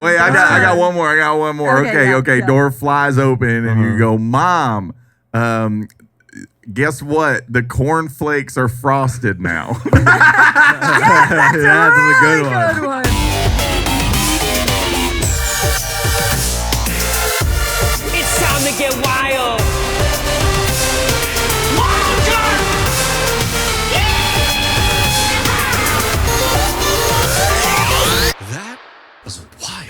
Wait, I got one more. Okay. Yeah. Door flies open, and you go, Mom. Guess what? The cornflakes are frosted now. That's a good one. It's time to get wild. That was wild.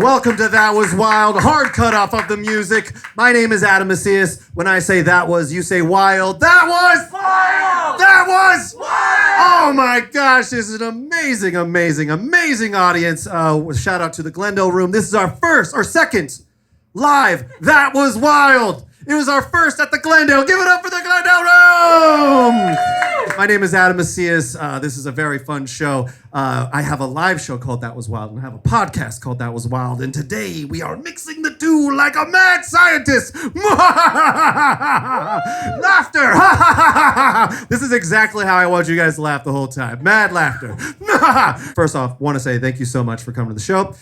Welcome to That Was Wild, hard cutoff of the music. My name is Adam Macias. When I say that was, you say wild. That was wild! That was wild! Oh my gosh, this is an amazing audience. Shout out to the Glendale Room. This is our second live That Was Wild. It was our first at the Glendale. Give it up for the Glendale Room! My name is Adam Macias. This is a very fun show. I have a live show called That Was Wild, and I have a podcast called That Was Wild. And today we are mixing the two like a mad scientist. Laughter. This is exactly how I want you guys to laugh the whole time. Mad laughter. First off, want to say thank you so much for coming to the show.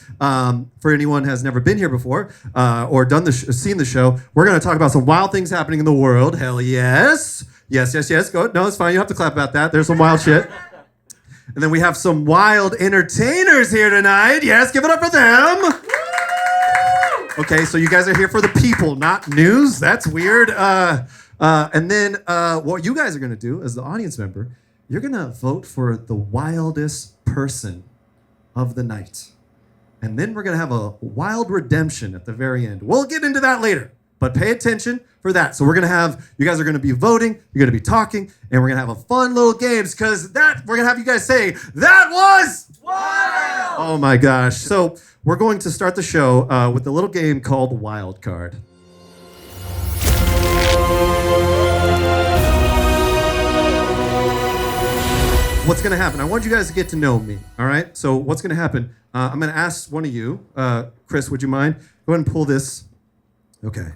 For anyone who has never been here before or seen the show, we're going to talk about some wild things happening in the world. Hell yes. Yes. Go. No, it's fine. You don't have to clap about that. There's some wild shit. And then we have some wild entertainers here tonight. Yes, give it up for them. Okay, so you guys are here for the people, not news. That's weird. And then what you guys are going to do as the audience member, you're going to vote for the wildest person of the night. And then we're going to have a wild redemption at the very end. We'll get into that later. But pay attention for that. So you guys are going to be voting, you're going to be talking, and we're going to have a fun little games because we're going to have you guys say, that was wild! Oh my gosh. So we're going to start the show with a little game called Wild Card. What's going to happen? I want you guys to get to know me, all right? So what's going to happen? I'm going to ask one of you, Chris, would you mind? Go ahead and pull this. Okay.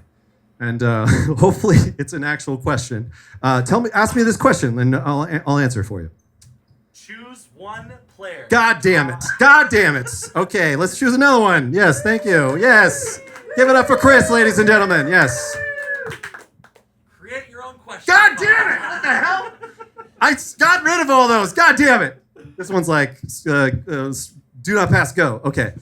And hopefully it's an actual question. Ask me this question, and I'll answer for you. Choose one player. God damn it. Okay, let's choose another one. Yes, thank you. Yes. Give it up for Chris, ladies and gentlemen. Yes. Create your own question. God damn it. What the hell? I got rid of all those. God damn it. This one's like, do not pass go. Okay.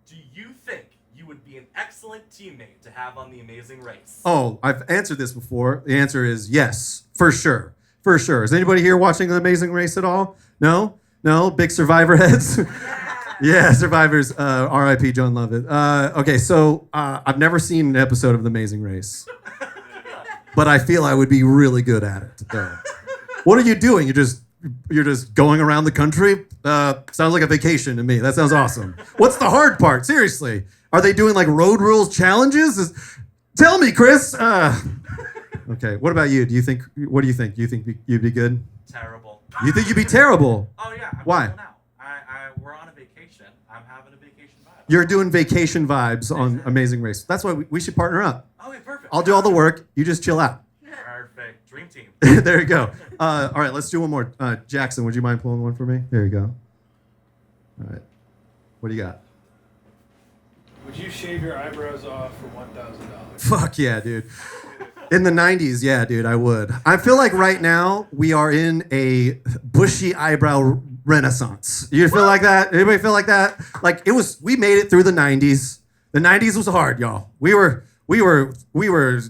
Do you think you would be an excellent teammate to have on The Amazing Race? Oh, I've answered this before. The answer is yes, for sure. For sure. Is anybody here watching The Amazing Race at all? No? Big Survivor heads? Yeah, Survivors. R.I.P. John Lovett. Okay, so I've never seen an episode of The Amazing Race. But I feel I would be really good at it. What are you doing? You're just going around the country? Sounds like a vacation to me. That sounds awesome. What's the hard part? Seriously. Are they doing like road rules challenges? Tell me, Chris. Okay. What about you? What do you think? You think you'd be good? Terrible. You think you'd be terrible? Oh, yeah. Why? Now. We're on a vacation. I'm having a vacation vibe. You're doing vacation vibes on Amazing Race. That's why we should partner up. Okay, perfect. I'll do all the work. You just chill out. Perfect. Dream team. There you go. All right, let's do one more. Jackson, would you mind pulling one for me? There you go. All right. What do you got? Would you shave your eyebrows off for $1,000? Fuck yeah, dude. In the 90s, yeah, dude, I would. I feel like right now we are in a bushy eyebrow renaissance. You feel like that? Anybody feel like that? Like we made it through the 90s. The 90s was hard, y'all. We were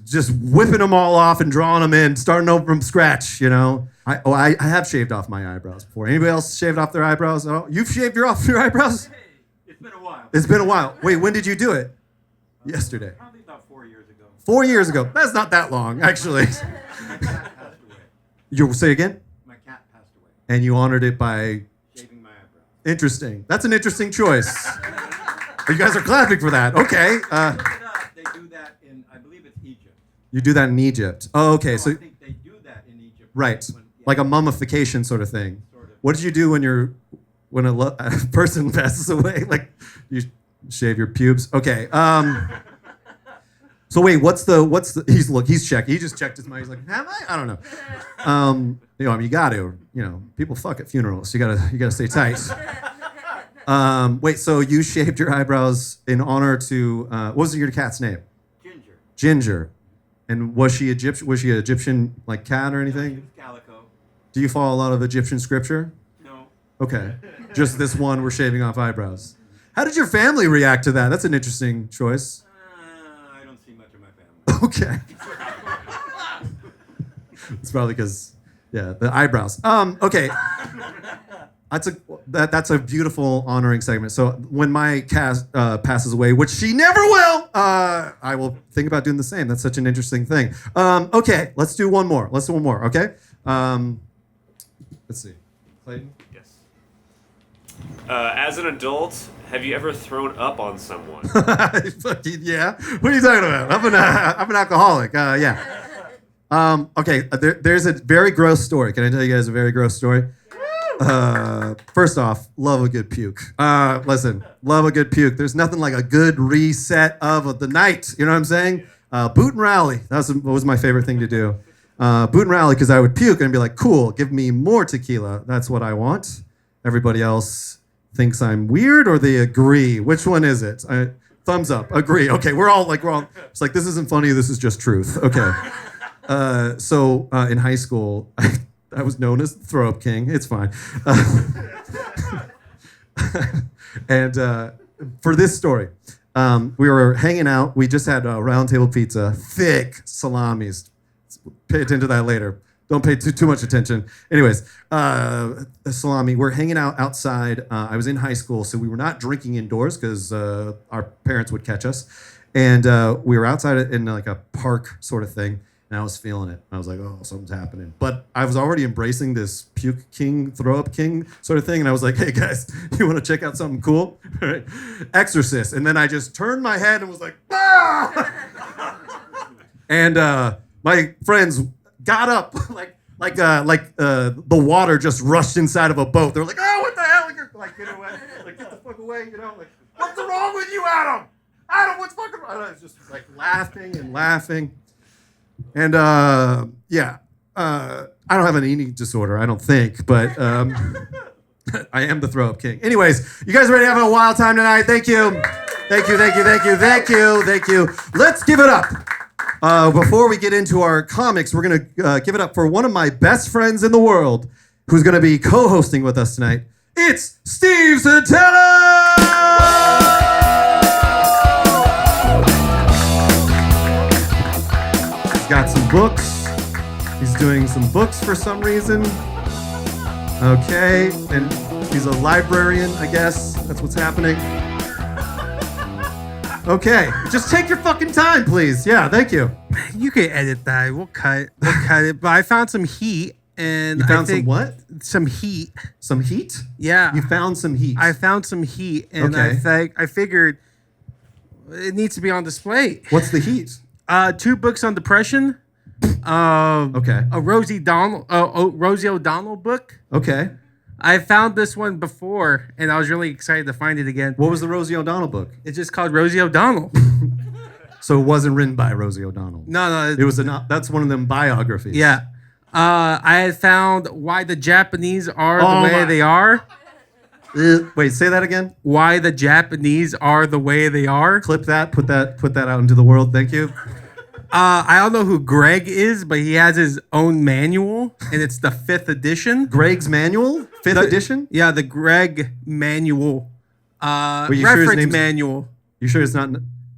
just whipping them all off and drawing them in, starting over from scratch, you know? I have shaved off my eyebrows before. Anybody else shaved off their eyebrows? Oh, you've shaved off your eyebrows? It's been a while. It's been a while. Wait, when did you do it? Yesterday. Probably about 4 years ago. 4 years ago. That's not that long, actually. My cat passed away. You say again? My cat passed away. And you honored it by Shaving my eyebrows. interesting. That's an interesting choice. You guys are clapping for that. Okay. They do that in, I believe it's Egypt. You do that in Egypt. Oh, okay. No, So I think they do that in Egypt. Right. Like a mummification sort of thing. What did you do when a person passes away? Like you shave your pubes? Okay. So wait, what's the he's checking. He just checked his mind. He's like, am I? I don't know. You got to, people fuck at funerals. You gotta stay tight. Wait, so you shaved your eyebrows in honor to what was your cat's name? Ginger. And was she Egyptian? Was she an Egyptian like cat or anything? Calico. Do you follow a lot of Egyptian scripture? No. Okay. Just this one, we're shaving off eyebrows. How did your family react to that? That's an interesting choice. I don't see much of my family. Okay. It's probably because, the eyebrows. Okay. That's a beautiful honoring segment. So when my cat passes away, which she never will, I will think about doing the same. That's such an interesting thing. Okay, let's do one more. Okay. Let's see. Clayton? Yes. As an adult, have you ever thrown up on someone? Yeah. What are you talking about? I'm an alcoholic. Yeah. Okay. There's a very gross story. Can I tell you guys a very gross story? First off, love a good puke. Listen, love a good puke. There's nothing like a good reset of the night. You know what I'm saying? Boot and rally. That was my favorite thing to do. Boot and rally because I would puke and be like, cool, give me more tequila. That's what I want. Everybody else thinks I'm weird or they agree. Which one is it? Thumbs up. Agree. Okay, we're all. It's like, this isn't funny. This is just truth. Okay. So in high school, I was known as the throw up king. It's fine. And for this story, we were hanging out. We just had a round table pizza, thick salamis. Pay attention to that later. Don't pay too much attention. Anyways, salami. We're hanging out outside. I was in high school, so we were not drinking indoors because our parents would catch us. And we were outside in like a park sort of thing. And I was feeling it. I was like, oh, something's happening. But I was already embracing this puke king, throw up king sort of thing. And I was like, hey, guys, you want to check out something cool? Right. Exorcist. And then I just turned my head and was like, ah! And my friends got up like the water just rushed inside of a boat. They're like, oh, what the hell? Like, get away. Like, get the fuck away. Like, what's wrong with you, Adam? Adam, what's fucking wrong? I was just like laughing and laughing. And I don't have an eating disorder, I don't think, but I am the throw up king. Anyways, you guys ready to have a wild time tonight? Thank you. Thank you. Let's give it up. Before we get into our comics, we're going to give it up for one of my best friends in the world who's going to be co-hosting with us tonight. It's Steve Santella! Got some books. He's doing some books for some reason. Okay, and he's a librarian, I guess. That's what's happening. Okay, just take your fucking time, please. Yeah, thank you. You can edit that. We'll cut it. But I found some heat, and you found some what? Some heat. Some heat? Yeah. You found some heat. I found some heat, and okay. I figured it needs to be on display. What's the heat? 2 books on depression. Okay. A Rosie O'Donnell book. Okay. I found this one before, and I was really excited to find it again. What was the Rosie O'Donnell book? It's just called Rosie O'Donnell. So it wasn't written by Rosie O'Donnell. No. It was that's one of them biographies. Yeah. I had found Why the Japanese Are the Way They Are. Wait, say that again. Why the Japanese Are the Way They Are. Clip that. Put that out into the world. Thank you. I don't know who Greg is, but he has his own manual, and it's the 5th edition. Greg's manual? 5th edition? Yeah, the Greg manual. Reference sure manual. You sure it's not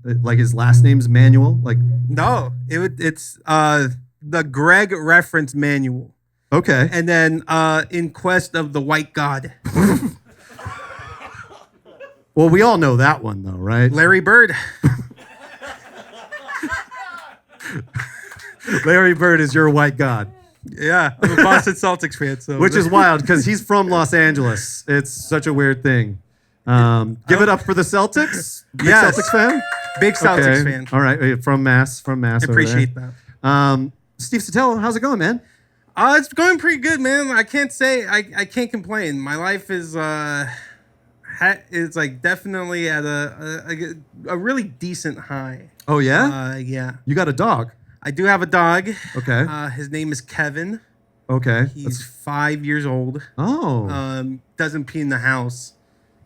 like his last name's Manual? Like no, it's the Greg reference manual. Okay. And then In Quest of the White God. Well, we all know that one though, right? Larry Bird. Larry Bird is your white god. Yeah, I'm a Boston Celtics fan. So. Which is wild because he's from Los Angeles. It's such a weird thing. Give it up for the Celtics. Big Celtics fan? Big Celtics fan. All right, from Mass. I appreciate that. Steve Sotelo, how's it going, man? It's going pretty good, man. I can't say I can't complain. My life is it's like definitely at a really decent high. Oh yeah. Yeah. You got a dog. I do have a dog. Okay. His name is Kevin. Okay. He's 5 years old. Oh. Doesn't pee in the house,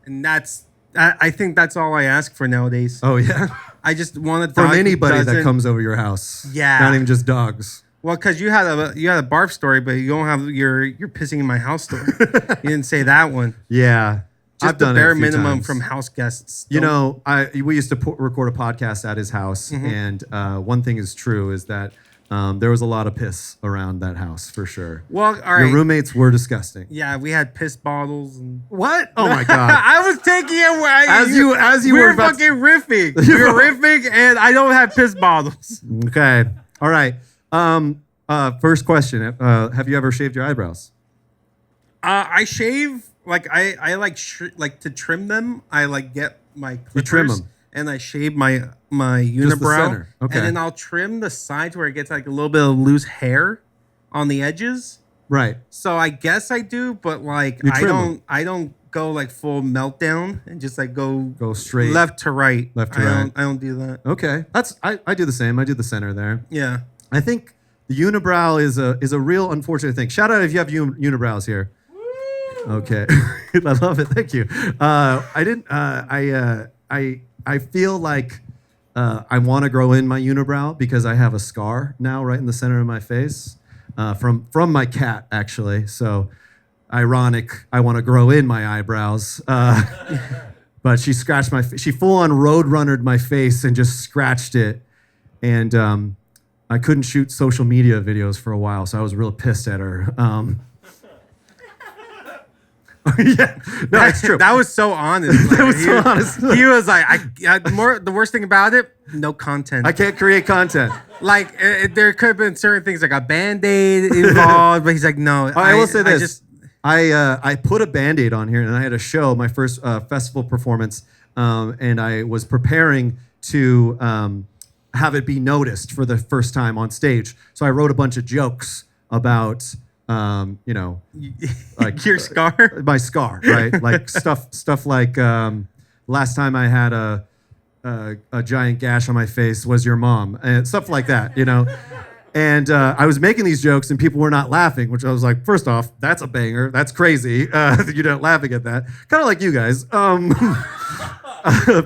and I think that's all I ask for nowadays. Oh yeah. I just want a dog From who anybody that doesn't- comes over your house. Yeah. Not even just dogs. Well, because you had a barf story, but you don't have you're pissing in my house story. You didn't say that one. Yeah. Just I've the done it a bare few minimum times. from house guests. You know, we used to record a podcast at his house, and one thing is true is that there was a lot of piss around that house for sure. Well, all right. Your roommates were disgusting. Yeah, we had piss bottles and. What? Oh my god! I was taking it where as you we were were about fucking riffing. We were riffing, and I don't have piss bottles. Okay. All right. First question: have you ever shaved your eyebrows? I shave like I like to trim them. I like get my clippers You trim 'em? and I shave my unibrow. center. Okay. And then I'll trim the sides where it gets like a little bit of loose hair on the edges. Right. So I guess I do, but like You trim 'em. I don't go like full meltdown and just like go straight left to right. Left to right. I don't do that. Okay. I do the same. I do the center there. Yeah. I think the unibrow is a real unfortunate thing. Shout out if you have unibrows here. Okay, I love it. Thank you. I didn't. I feel like I want to grow in my unibrow because I have a scar now right in the center of my face from my cat actually. So ironic. I want to grow in my eyebrows. But she scratched my. She full on roadrunnered my face and just scratched it, and I couldn't shoot social media videos for a while, so I was real pissed at her. Yeah, no, it's true. That was so honest. That was so honest. He was like, the worst thing about it, no content. I can't create content. Like there could have been certain things like a Band-Aid involved, but he's like, no. I will say this. I put a Band-Aid on here, and I had a show, my first festival performance, and I was preparing to have it be noticed for the first time on stage. So I wrote a bunch of jokes about, like your scar, my scar, right? Like stuff like last time I had a giant gash on my face was your mom, and stuff like that, And I was making these jokes and people were not laughing, which I was like, first off, that's a banger. That's crazy. You're not laughing at that. Kind of like you guys.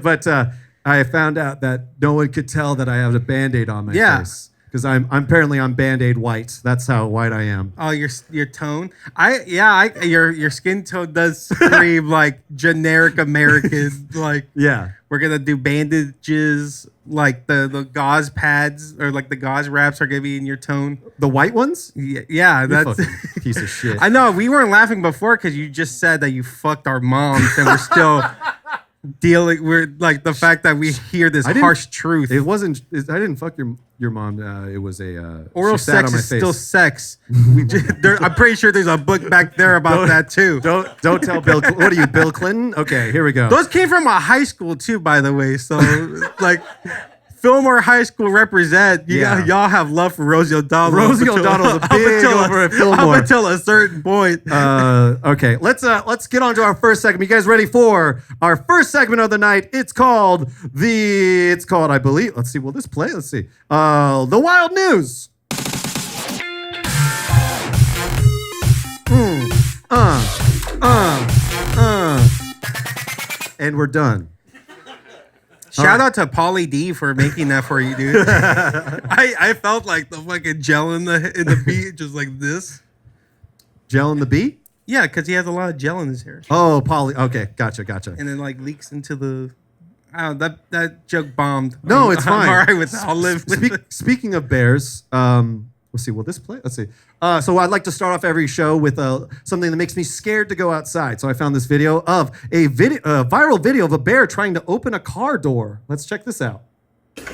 But I found out that no one could tell that I have a Band-Aid on my face. Because I'm apparently Band-Aid white. That's how white I am. Oh, your tone. Your skin tone does scream like generic American. Like we're gonna do bandages. Like the gauze pads or like the gauze wraps are gonna be in your tone. The white ones? Yeah, that's piece of shit. I know we weren't laughing before because you just said that you fucked our moms and we're still dealing. We're like the fact that we hear this harsh truth. It wasn't. I didn't fuck your mom. It was a oral she sat sex on my is face. still sex. I'm pretty sure there's a book back there about that too. Don't tell Bill. What are you, Bill Clinton? Okay, here we go. Those came from a high school too, by the way. So like, Fillmore High School represent. Y'all have love for Rosie O'Donnell. Rosie O'Donnell's a big over at Fillmore. Up until a certain point. Okay, let's get on to our first segment. You guys ready for our first segment of the night? It's called I believe. Let's see. Will this play? Let's see. The Wild News. And we're done. Shout out to Pauly D for making that for you, dude. I felt like the fucking gel in the beat, just like this. Gel in the beat? Yeah, because he has a lot of gel in his hair. Oh, Pauly. Okay, gotcha. And then like leaks into the. Oh, that joke bombed. No, it's fine. I'm all right with that. I'll live with it. Speaking of bears, let's see. Will this play? Let's see. So I'd like to start off every show with something that makes me scared to go outside. So I found this video of a viral video of a bear trying to open a car door. Let's check this out.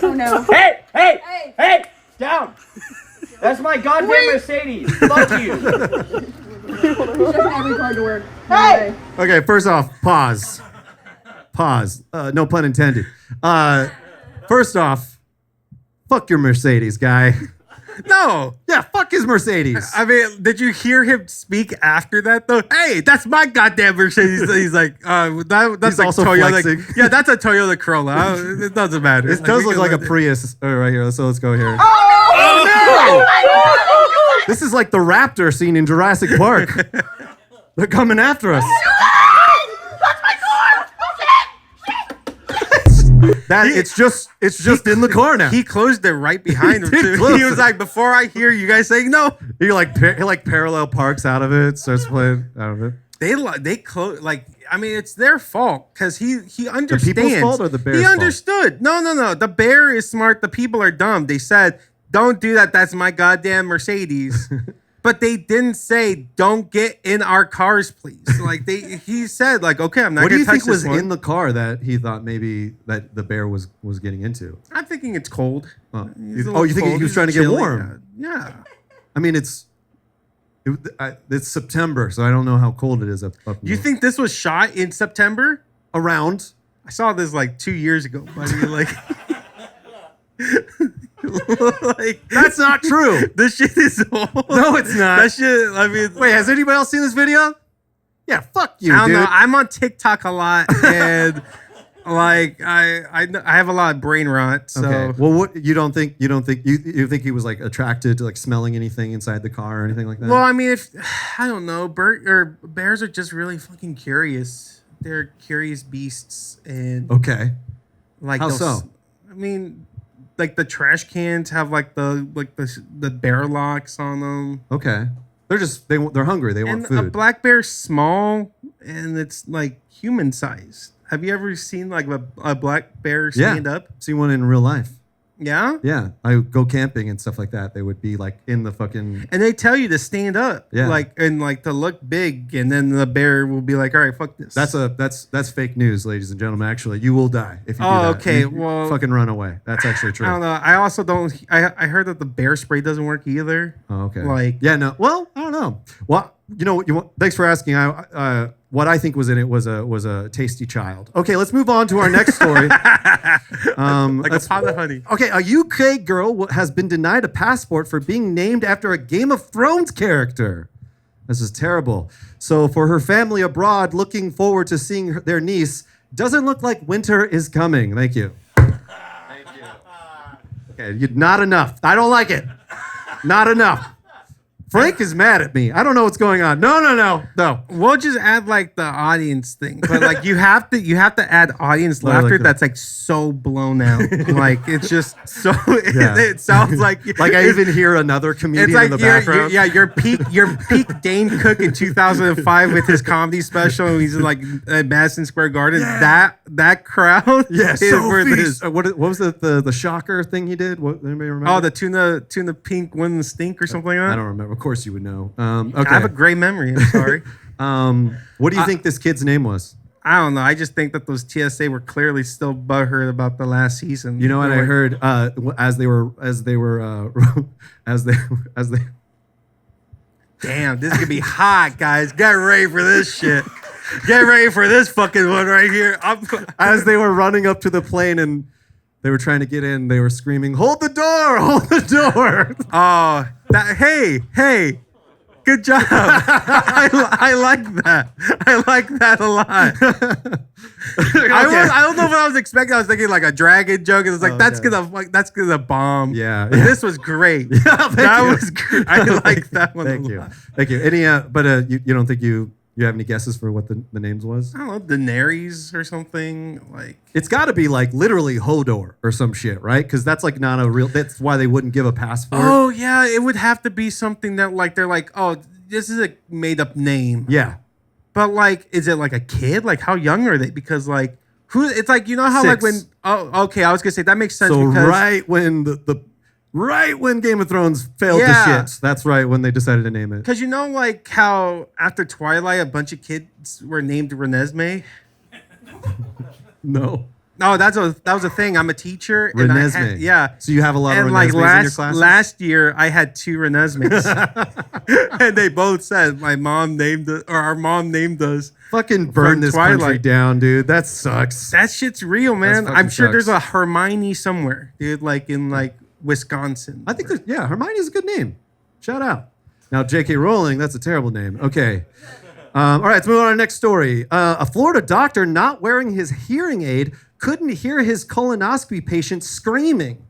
Oh no. Hey! Down! That's my goddamn Mercedes. Fuck you. Every car door. Hey! Okay, first off, pause. No pun intended. First off, fuck your Mercedes, guy. No. Yeah, fuck his Mercedes. I mean, did you hear him speak after that though? Hey, that's my goddamn Mercedes. He's like, that's He's like also Toyota. flexing. Yeah, that's a Toyota Corolla. It doesn't matter. It does we look can like a let it- Prius right here. So let's go here. Oh, no! This is like the raptor scene in Jurassic Park. They're coming after us. It's just in the car now. He closed it right behind him did too. close He was it. like, before I hear you guys saying no, He like parallel parks out of it, starts playing out of it. they close like. I mean, it's their fault because he understands. people's fault or the bear's He fault? understood. No. The bear is smart. The people are dumb. They said, "Don't do that. That's my goddamn Mercedes." But they didn't say, "Don't get in our cars, please." Like he said, like, "Okay, I'm not What do gonna you touch think was this one." in the car that he thought maybe that the bear was getting into? I'm thinking it's cold. Oh, He's a you little think he cold. was He's trying to get chilly. warm? Yeah. I mean, it's September, so I don't know how cold it is up You north. think this was shot in September? Around? I saw this like 2 years ago, buddy. Like, like That's not true. this shit is old. No, it's not. That shit. I mean, Wait, has anybody else seen this video? Yeah, fuck you, I don't dude. know. I'm on TikTok a lot, and like I have a lot of brain rot. So Okay. Well, what you think he was like attracted to like smelling anything inside the car or anything like that? well, I mean, if I don't know, bears are just really fucking curious. They're curious beasts, and okay. like How they'll so? I mean, like the trash cans have like the bear locks on them. Okay. They're hungry. They want And a food. black bear's small and it's like human sized. Have you ever seen like a black bear stand up? See one in real life. Yeah. Yeah, I go camping and stuff like that. They would be like in the fucking. And they tell you to stand up. Yeah. Like and like to look big, and then the bear will be like, all right, fuck this. That's fake news, ladies and gentlemen. Actually, you will die if you do Oh, that. okay, You well- fucking run away. That's actually true. I don't know. I also don't I heard that the bear spray doesn't work either. Oh, okay. Like- yeah, no. Well, I don't know. Well, thanks for asking. What I think was in it was a tasty child. Okay, let's move on to our next story. Like a pot of honey. Okay, a UK girl has been denied a passport for being named after a Game of Thrones character. This is terrible. So for her family abroad looking forward to seeing their niece, doesn't look like winter is coming. Thank you. Thank you. Okay, not enough. I don't like it. Not enough. Frank is mad at me. I don't know what's going on. No. We'll just add like the audience thing, but like you have to add audience I like laughter that. that's like so blown out. Like it's just so Yeah. it sounds like Like I even hear another comedian it's like in the background. your peak Dane Cook in 2005 with his comedy special. And he's like at Madison Square Garden. Yeah. That crowd. Yeah, is so where feast. this. What was the shocker thing he did? What anybody remember? Oh, the tuna pink wouldn't stink or something like that. I don't remember. Of course you would know. Okay. I have a great memory. I'm sorry. What do you think this kid's name was? I don't know. I just think that those TSA were clearly still butthurt about the last season. You know what I Like, heard as they were as they Damn, this is gonna be hot, guys. Get ready for this shit. Get ready for this fucking one right here. as they were running up to the plane and they were trying to get in, they were screaming, "Hold the door! Hold the door!" Oh, hey, good job. I like that. I like that a lot. I don't know what I was expecting. I was thinking like a dragon joke, and it's like that's gonna bomb. Yeah, But yeah. this was great. Thank That you. was great. I like that one. Thank a you, lot. thank you. Any you don't think you have any guesses for what the names was? I don't know, Daenerys or something like. It's got to be like literally Hodor or some shit, right? Because that's like not a real. That's why they wouldn't give a passport. Oh yeah, it would have to be something that like they're like, oh, this is a made up name. Yeah. But like, is it like a kid? Like, how young are they? Because like, who? It's like, you know how like 6. when. Oh, okay. I was gonna say that makes sense. So because, right when right when Game of Thrones failed Yeah. to shit, that's right when they decided to name it. Because you know, like how after Twilight, a bunch of kids were named Renesmee. No. No, that was a thing. I'm a teacher. And I Renesmee. yeah. So you have a lot of And like Renesmees in your last classes? year, I had 2 Renesmees, and they both said our mom named us. Fucking burn From this country Twilight. down, dude. That sucks. That shit's real, man. fucking I'm sure sucks. there's a Hermione somewhere, dude. Like in like Wisconsin. I think Hermione's a good name. Shout out. Now, J.K. Rowling, that's a terrible name. Okay. All right, let's move on to our next story. A Florida doctor not wearing his hearing aid couldn't hear his colonoscopy patient screaming.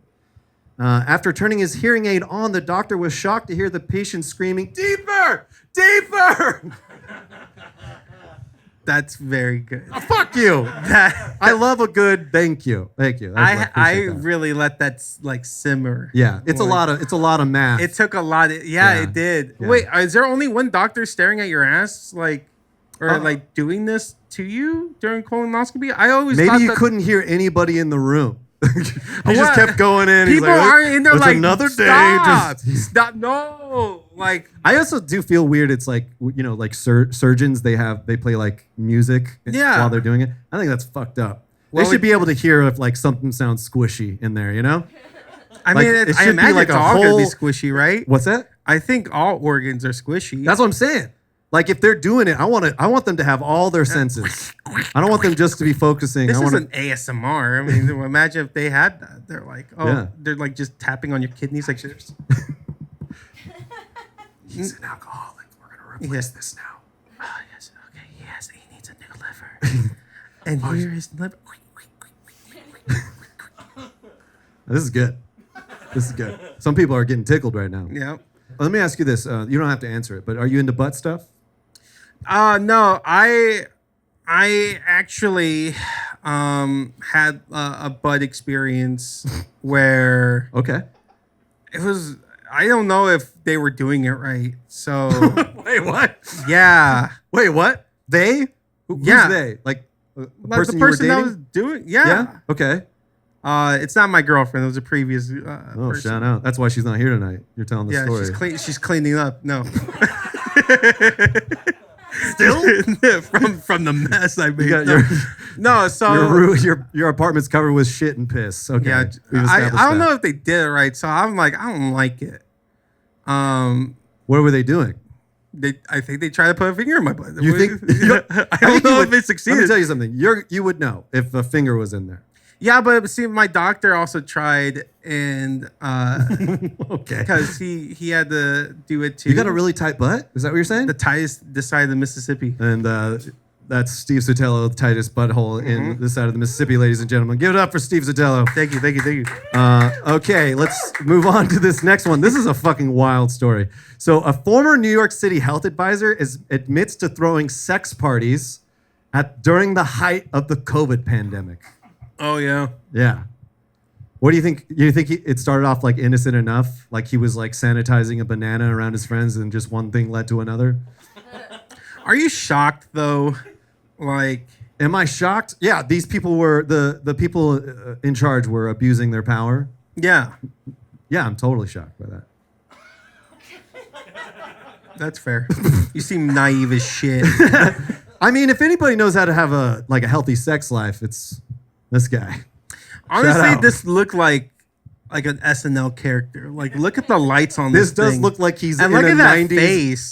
After turning his hearing aid on, the doctor was shocked to hear the patient screaming, "Deeper! Deeper!" That's very good. Oh, fuck you. I love a good thank you. Thank you. I really let that like simmer. Yeah, it's a lot of math. It took a lot. It did. Yeah. Wait, is there only one doctor staring at your ass, like doing this to you during colonoscopy? I always maybe thought you couldn't hear anybody in the room. He just kept going in. People aren't in there like another stop, day. Stop. No, like I also do feel weird. It's like like surgeons. They play like music while they're doing it. I think that's fucked up. They should be able to hear if like something sounds squishy in there. I like, mean, I imagine like it's all gonna be squishy, right? What's that? I think all organs are squishy. That's what I'm saying. Like if they're doing it, I want them to have all their senses. I don't want them just to be focusing. This isn't ASMR. I mean, imagine if they had that. They're like, they're like just tapping on your kidneys like this. He's an alcoholic. We're gonna replace this now. Oh yes, okay, yes, he needs a new liver. And here is liver. This is good. This is good. Some people are getting tickled right now. Yeah. Let me ask you this. You don't have to answer it, but are you into butt stuff? No, I actually had a butt experience where it was. I don't know if they were doing it right. So wait, what? Yeah. Wait, what? They? Who's they? Like the person you were dating? that was doing. Yeah. Okay. It's not my girlfriend. It was a previous. Person. Shout out. That's why she's not here tonight. You're telling the story. She's cleaning up. No. Still from the mess I made. Your apartment's covered with shit and piss. Okay. Yeah, I don't know if they did it right, so I'm like, I don't like it. What were they doing? I think they tried to put a finger in my butt. You think? I don't know if it succeeded. Let me tell you something. You would know if a finger was in there. Yeah, but see, my doctor also tried, and okay, because he had to do it too. You got a really tight butt? Is that what you're saying? The tightest this side of the Mississippi. And that's Steve Sotelo, the tightest butthole in this side of the Mississippi, ladies and gentlemen. Give it up for Steve Sotelo. Thank you. Okay, let's move on to this next one. This is a fucking wild story. So a former New York City health advisor admits to throwing sex parties during the height of the COVID pandemic. Oh, yeah. Yeah. What do you think? You think it started off like innocent enough? Like he was like sanitizing a banana around his friends and just one thing led to another? Are you shocked though? Like, am I shocked? Yeah, these people were, the people in charge were abusing their power. Yeah. Yeah, I'm totally shocked by that. That's fair. You seem naive as shit. I mean, if anybody knows how to have a healthy sex life, it's this guy. Honestly, this looked like an SNL character. Like, look at the lights on this thing. This does look like he's and in look a at that 90s, face.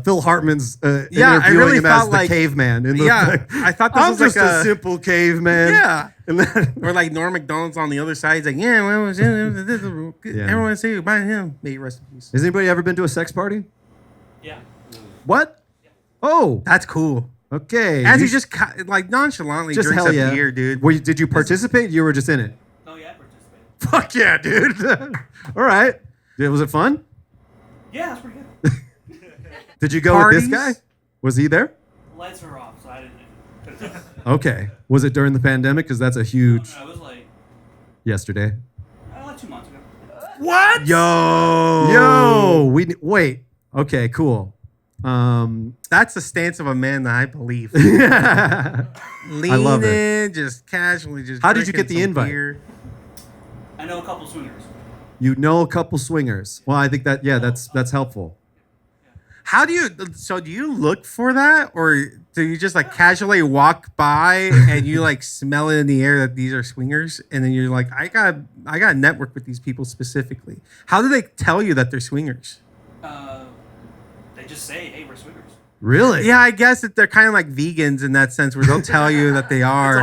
Phil Hartman's I interviewing really him thought as like, the caveman. I thought this I'm was just like a simple caveman. Yeah. And then, or like Norm Macdonald's on the other side. He's like, everyone say goodbye to him. May he rest in peace. Has anybody ever been to a sex party? Yeah. What? Oh. That's cool. Okay. As you just like nonchalantly just drinks hell yeah. a beer, dude. Did you participate? You were just in it? Oh, yeah, I participated. Fuck yeah, dude. All right. Was it fun? Yeah, it's pretty good. Did you go with this guy? Was he there? The lights were off, so I didn't. Okay. Was it during the pandemic? Because that's a huge... No, it was like... Yesterday. Like 2 months ago. What? Wait. Okay, cool. That's the stance of a man that I believe. Lean I love in, just casually, just. How did you get the invite? Beer. I know a couple swingers. You know a couple swingers. Well, I think that's helpful. How do you? So do you look for that, or do you just like casually walk by and you like smell it in the air that these are swingers, and then you're like, I got network with these people specifically. How do they tell you that they're swingers? They just say, "Hey, we're swingers." Really? Yeah, I guess that they're kind of like vegans in that sense, where they'll tell you that they are.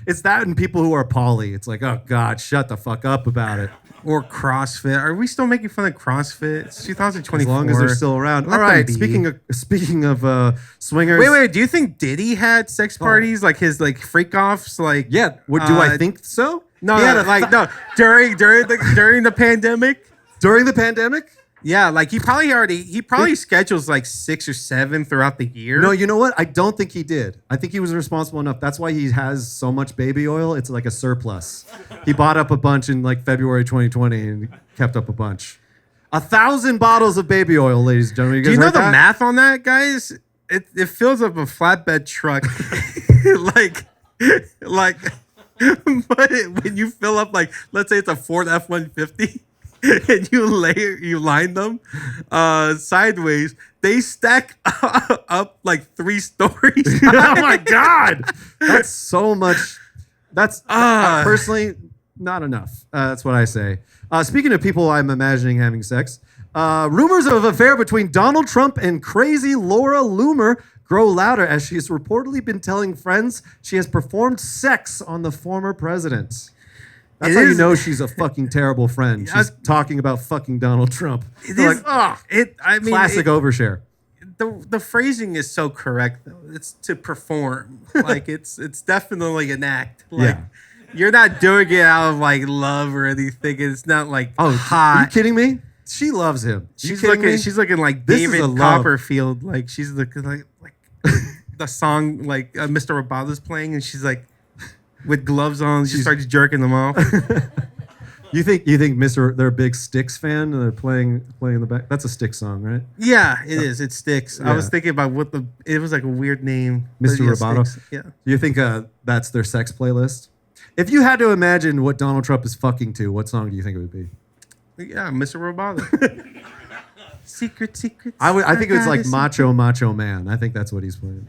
It's that and people who are poly. It's like, oh God, shut the fuck up about it. Or CrossFit. Are we still making fun of CrossFit? It's 2024. As long as they're still around. All right. Speaking of swingers. Wait. Do you think Diddy had sex parties like his like freak offs? Like yeah. Do I think so? No. During the pandemic. During the pandemic. Yeah, like he probably schedules like 6 or 7 throughout the year. No, you know what? I don't think he did. I think he was responsible enough. That's why he has so much baby oil. It's like a surplus. He bought up a bunch in like February 2020 and kept up a bunch. 1,000 bottles of baby oil, ladies and gentlemen. Do you know the math on that, guys? It fills up a flatbed truck. like, but when you fill up like, let's say it's a Ford F-150. And you line them sideways, they stack up like 3 stories. Oh my God. That's so much. That's personally not enough. That's what I say. Speaking of people I'm imagining having sex, rumors of an affair between Donald Trump and crazy Laura Loomer grow louder as she has reportedly been telling friends she has performed sex on the former president. That's how you know she's a fucking terrible friend. She's talking about fucking Donald Trump. Classic overshare. The phrasing is so correct though. It's to perform. Like it's definitely an act. Like you're not doing it out of like love or anything. It's not like hot. Are you kidding me? She loves him. She's looking like David Copperfield. Like she's looking like the song like Mr. Robot's playing and she's like with gloves on, she starts jerking them off. You think they're a big Styx fan and they're playing in the back? That's a Styx song, right? Yeah, it is. It Styx. Yeah. I was thinking about it was like a weird name. Mr. Roboto. Yeah. Do you think that's their sex playlist? If you had to imagine what Donald Trump is fucking to, what song do you think it would be? Yeah, Mr. Roboto. Secret. I think it's like Macho Man. I think that's what he's playing.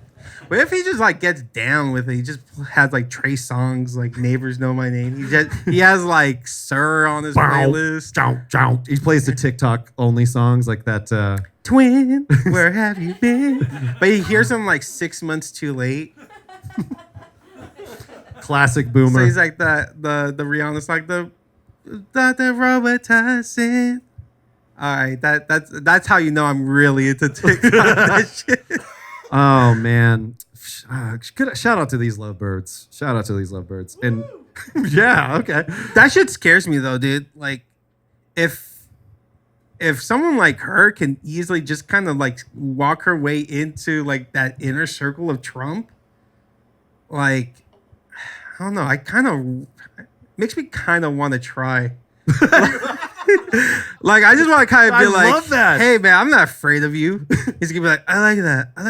What if he just like gets down with it? He just has like Trey songs like Neighbors Know My Name. He has like Sir on his playlist. He plays the TikTok only songs like that. Twin, where have you been? But he hears them like 6 months too late. Classic boomer. So he's like the Rihanna song, the Robotussin. All right, that's how you know I'm really into TikTok. That shit. Oh man! Shout out to these lovebirds. And yeah, okay. That shit scares me though, dude. Like, if someone like her can easily just kind of like walk her way into like that inner circle of Trump, like, I don't know. Makes me kind of want to try. Like I just want to kind of be like, hey man, I'm not afraid of you. He's gonna be like, I like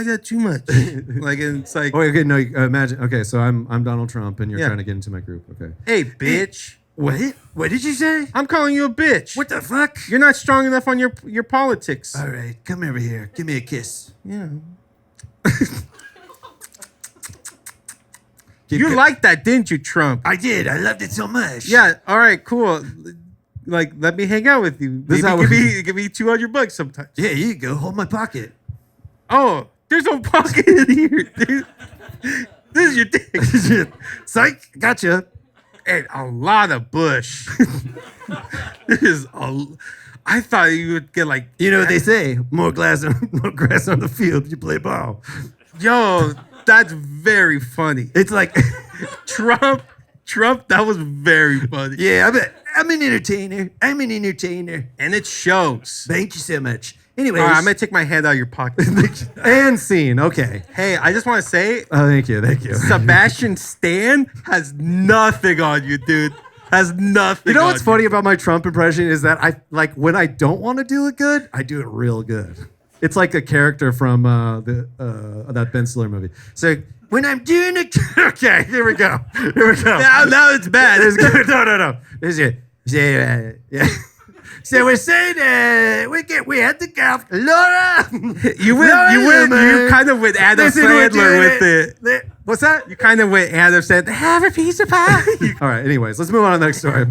that too much. Like, and it's like, okay, no, imagine. Okay, so I'm Donald Trump, and you're trying to get into my group. Okay. Hey, bitch. What did you say? I'm calling you a bitch. What the fuck? You're not strong enough on your politics. All right, come over here. Give me a kiss. Yeah. You liked that, didn't you, Trump? I did. I loved it so much. Yeah. All right. Cool. Like, let me hang out with you. Give me $200 sometimes. Yeah, here you go. Hold my pocket. Oh, there's no pocket in here, dude. This is your dick. Psych, gotcha. And a lot of bush. I thought you would get like, you know what they say? More grass on the field. You play ball. Yo, that's very funny. It's like Trump. That was very funny. Yeah, I'm an entertainer. And it shows. Thank you so much. Anyways. All right, I'm going to take my hand out of your pocket. And scene. Okay. Hey, I just want to say. Oh, thank you. Sebastian Stan has nothing on you, dude. Has nothing. You know what's funny about my Trump impression is that I like when I don't want to do it good, I do it real good. It's like a character from that Ben Stiller movie. So when I'm doing it, okay, here we go. Now it's bad. It's good. No. It's good. Yeah. So we're saying we had to go, Laura. You kind of went Adam Sandler with it. What's that? You kind of went Adam Sandler. Have a piece of pie. All right. Anyways, let's move on to the next story.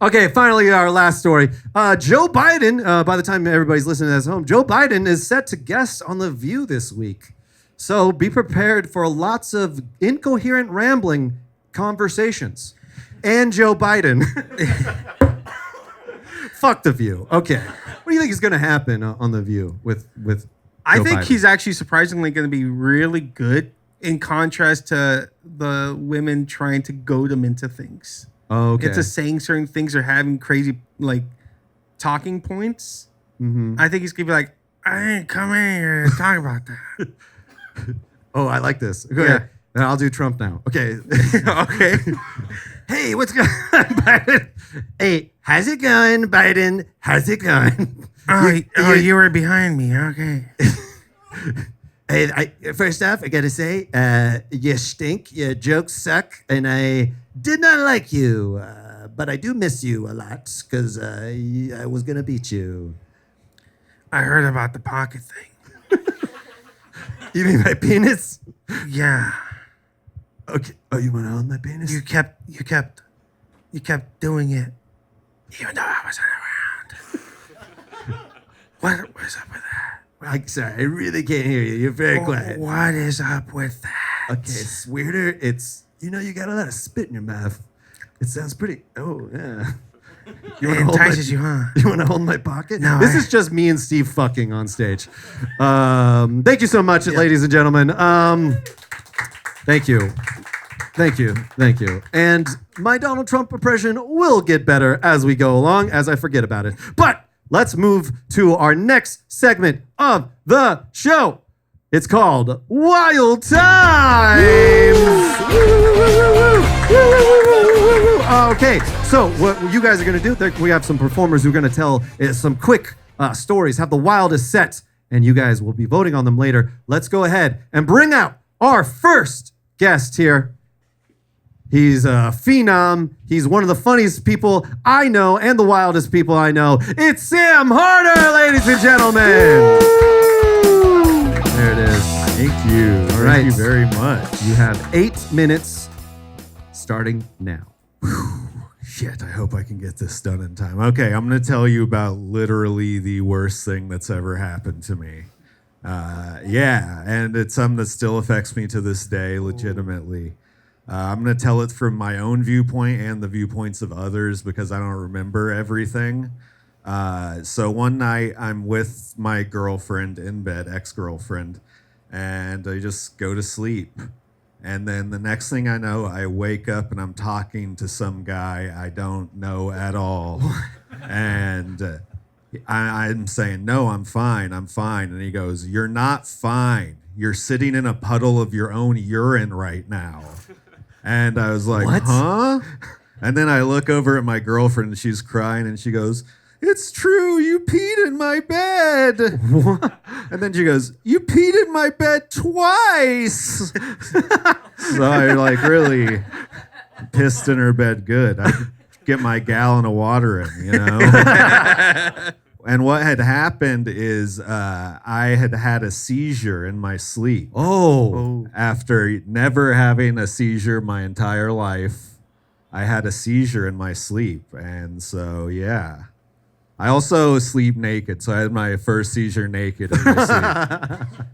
Okay, finally, our last story. Joe Biden, by the time everybody's listening to this at home, Joe Biden is set to guest on The View this week. So be prepared for lots of incoherent, rambling conversations. And Joe Biden. fuck The View. Okay. What do you think is going to happen on The View with I Joe think Biden? he's actually surprisingly going to be really good in contrast to the women trying to goad him into things. Okay. Into saying certain things or having crazy like talking points. Mm-hmm. I think he's going to be like, I ain't coming here to talk about that. Oh, I like this. Go ahead. I'll do Trump now. Okay. Okay. Hey, what's going on, Biden? Hey, how's it going, Biden? How's it going? You were behind me. Okay. Hey, first off, I gotta say, you stink. Your jokes suck, and I did not like you. But I do miss you a lot because I was gonna beat you. I heard about the pocket thing. You mean my penis? Yeah. Okay. Oh, you want to own my penis? You kept doing it, even though I wasn't around. What was up with that? I'm sorry, I really can't hear you. You're very quiet. What is up with that? Okay, it's weirder. It's, you got a lot of spit in your mouth. It sounds pretty. Oh, yeah. It entices you, huh? You want to hold my pocket? No. This is just me and Steve fucking on stage. Thank you so much, ladies and gentlemen. Thank you. Thank you. Thank you. And my Donald Trump impression will get better as we go along, as I forget about it. But let's move to our next segment of the show. It's called Wild Times. Okay, so what you guys are going to do, we have some performers who are going to tell some quick stories, have the wildest sets, and you guys will be voting on them later. Let's go ahead and bring out our first guest here. He's a phenom. He's one of the funniest people I know and the wildest people I know. It's Sam Harter, ladies and gentlemen. There it is. Thank you. All right. Thank you very much. You have 8 minutes starting now. Shit, I hope I can get this done in time. Okay, I'm going to tell you about literally the worst thing that's ever happened to me. Yeah, and it's something that still affects me to this day, legitimately. I'm going to tell it from my own viewpoint and the viewpoints of others because I don't remember everything. So one night I'm with my girlfriend in bed, ex-girlfriend, and I just go to sleep. And then the next thing I know, I wake up and I'm talking to some guy I don't know at all. And I'm saying, no, I'm fine. And he goes, you're not fine. You're sitting in a puddle of your own urine right now. And I was like, what? Huh? And then I look over at my girlfriend and she's crying and she goes, it's true, you peed in my bed. What? And then she goes, you peed in my bed twice. So I like really pissed in her bed good. I could get my gallon of water in, And what had happened is I had had a seizure in my sleep. Oh. After never having a seizure my entire life, I had a seizure in my sleep. And so, yeah. I also sleep naked, so I had my first seizure naked in my sleep.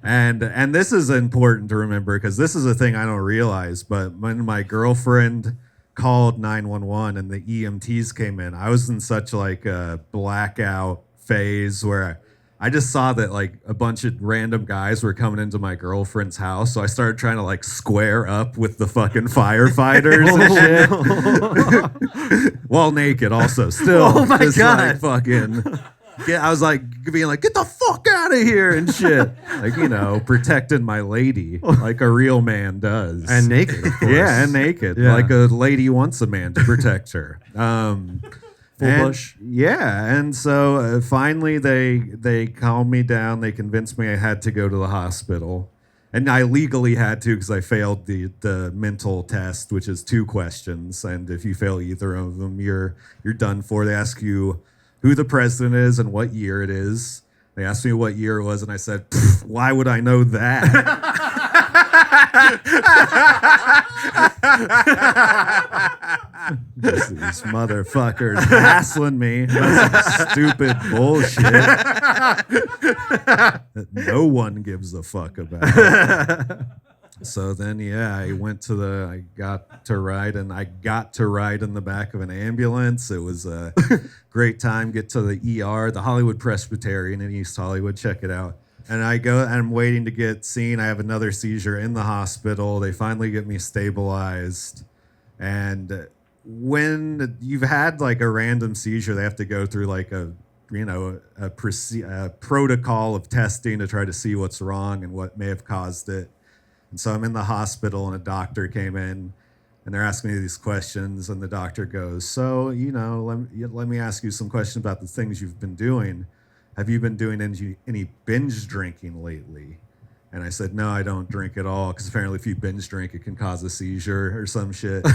And this is important to remember because this is a thing I don't realize, but when my girlfriend called 911 and the EMTs came in, I was in such like a blackout phase where I just saw that like a bunch of random guys were coming into my girlfriend's house, so I started trying to like square up with the fucking firefighters and shit. While naked also, still. Oh my just, God. Like, fucking I was like being like, get the fuck out of here and shit. Like, protecting my lady like a real man does. And naked, of course. Yeah, and naked. Yeah. Like a lady wants a man to protect her. Bush. Yeah, and so finally they calmed me down. They convinced me I had to go to the hospital, and I legally had to because I failed the mental test, which is 2 questions, and if you fail either of them, you're done for. They ask you who the president is and what year it is. They asked me what year it was, and I said, why would I know that? These motherfuckers hassling me. That's stupid bullshit that no one gives a fuck about. So then, yeah, I got to ride in the back of an ambulance. It was a great time. Get to the ER, the Hollywood Presbyterian in East Hollywood. Check it out. And I go, and I'm waiting to get seen. I have another seizure in the hospital. They finally get me stabilized. And when you've had like a random seizure, they have to go through like a protocol of testing to try to see what's wrong and what may have caused it. And so I'm in the hospital, and a doctor came in, and they're asking me these questions, and the doctor goes, so, let me ask you some questions about the things you've been doing. Have you been doing any binge drinking lately? And I said, no, I don't drink at all, because apparently if you binge drink, it can cause a seizure or some shit.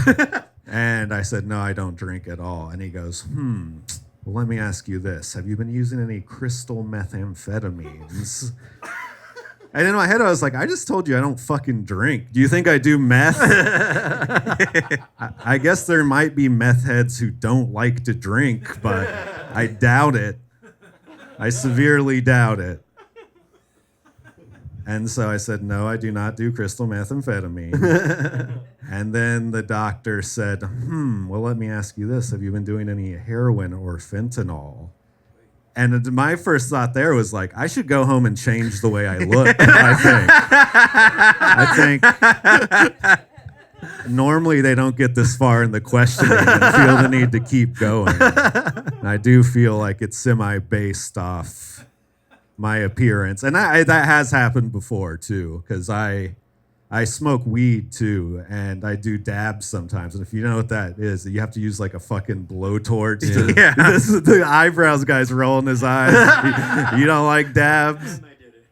And I said, no, I don't drink at all. And he goes, well, let me ask you this. Have you been using any crystal methamphetamines? And in my head, I was like, I just told you I don't fucking drink. Do you think I do meth? I guess there might be meth heads who don't like to drink, but I doubt it. I severely doubt it. And so I said, no, I do not do crystal methamphetamine. And then the doctor said, well, let me ask you this. Have you been doing any heroin or fentanyl? And my first thought there was like, I should go home and change the way I look, I think. Normally they don't get this far in the questioning and feel the need to keep going. And I do feel like it's semi-based off my appearance. And that has happened before, too, because I smoke weed, too, and I do dabs sometimes. And if you know what that is, you have to use like a fucking blowtorch. The eyebrows guy's rolling his eyes. You don't like dabs?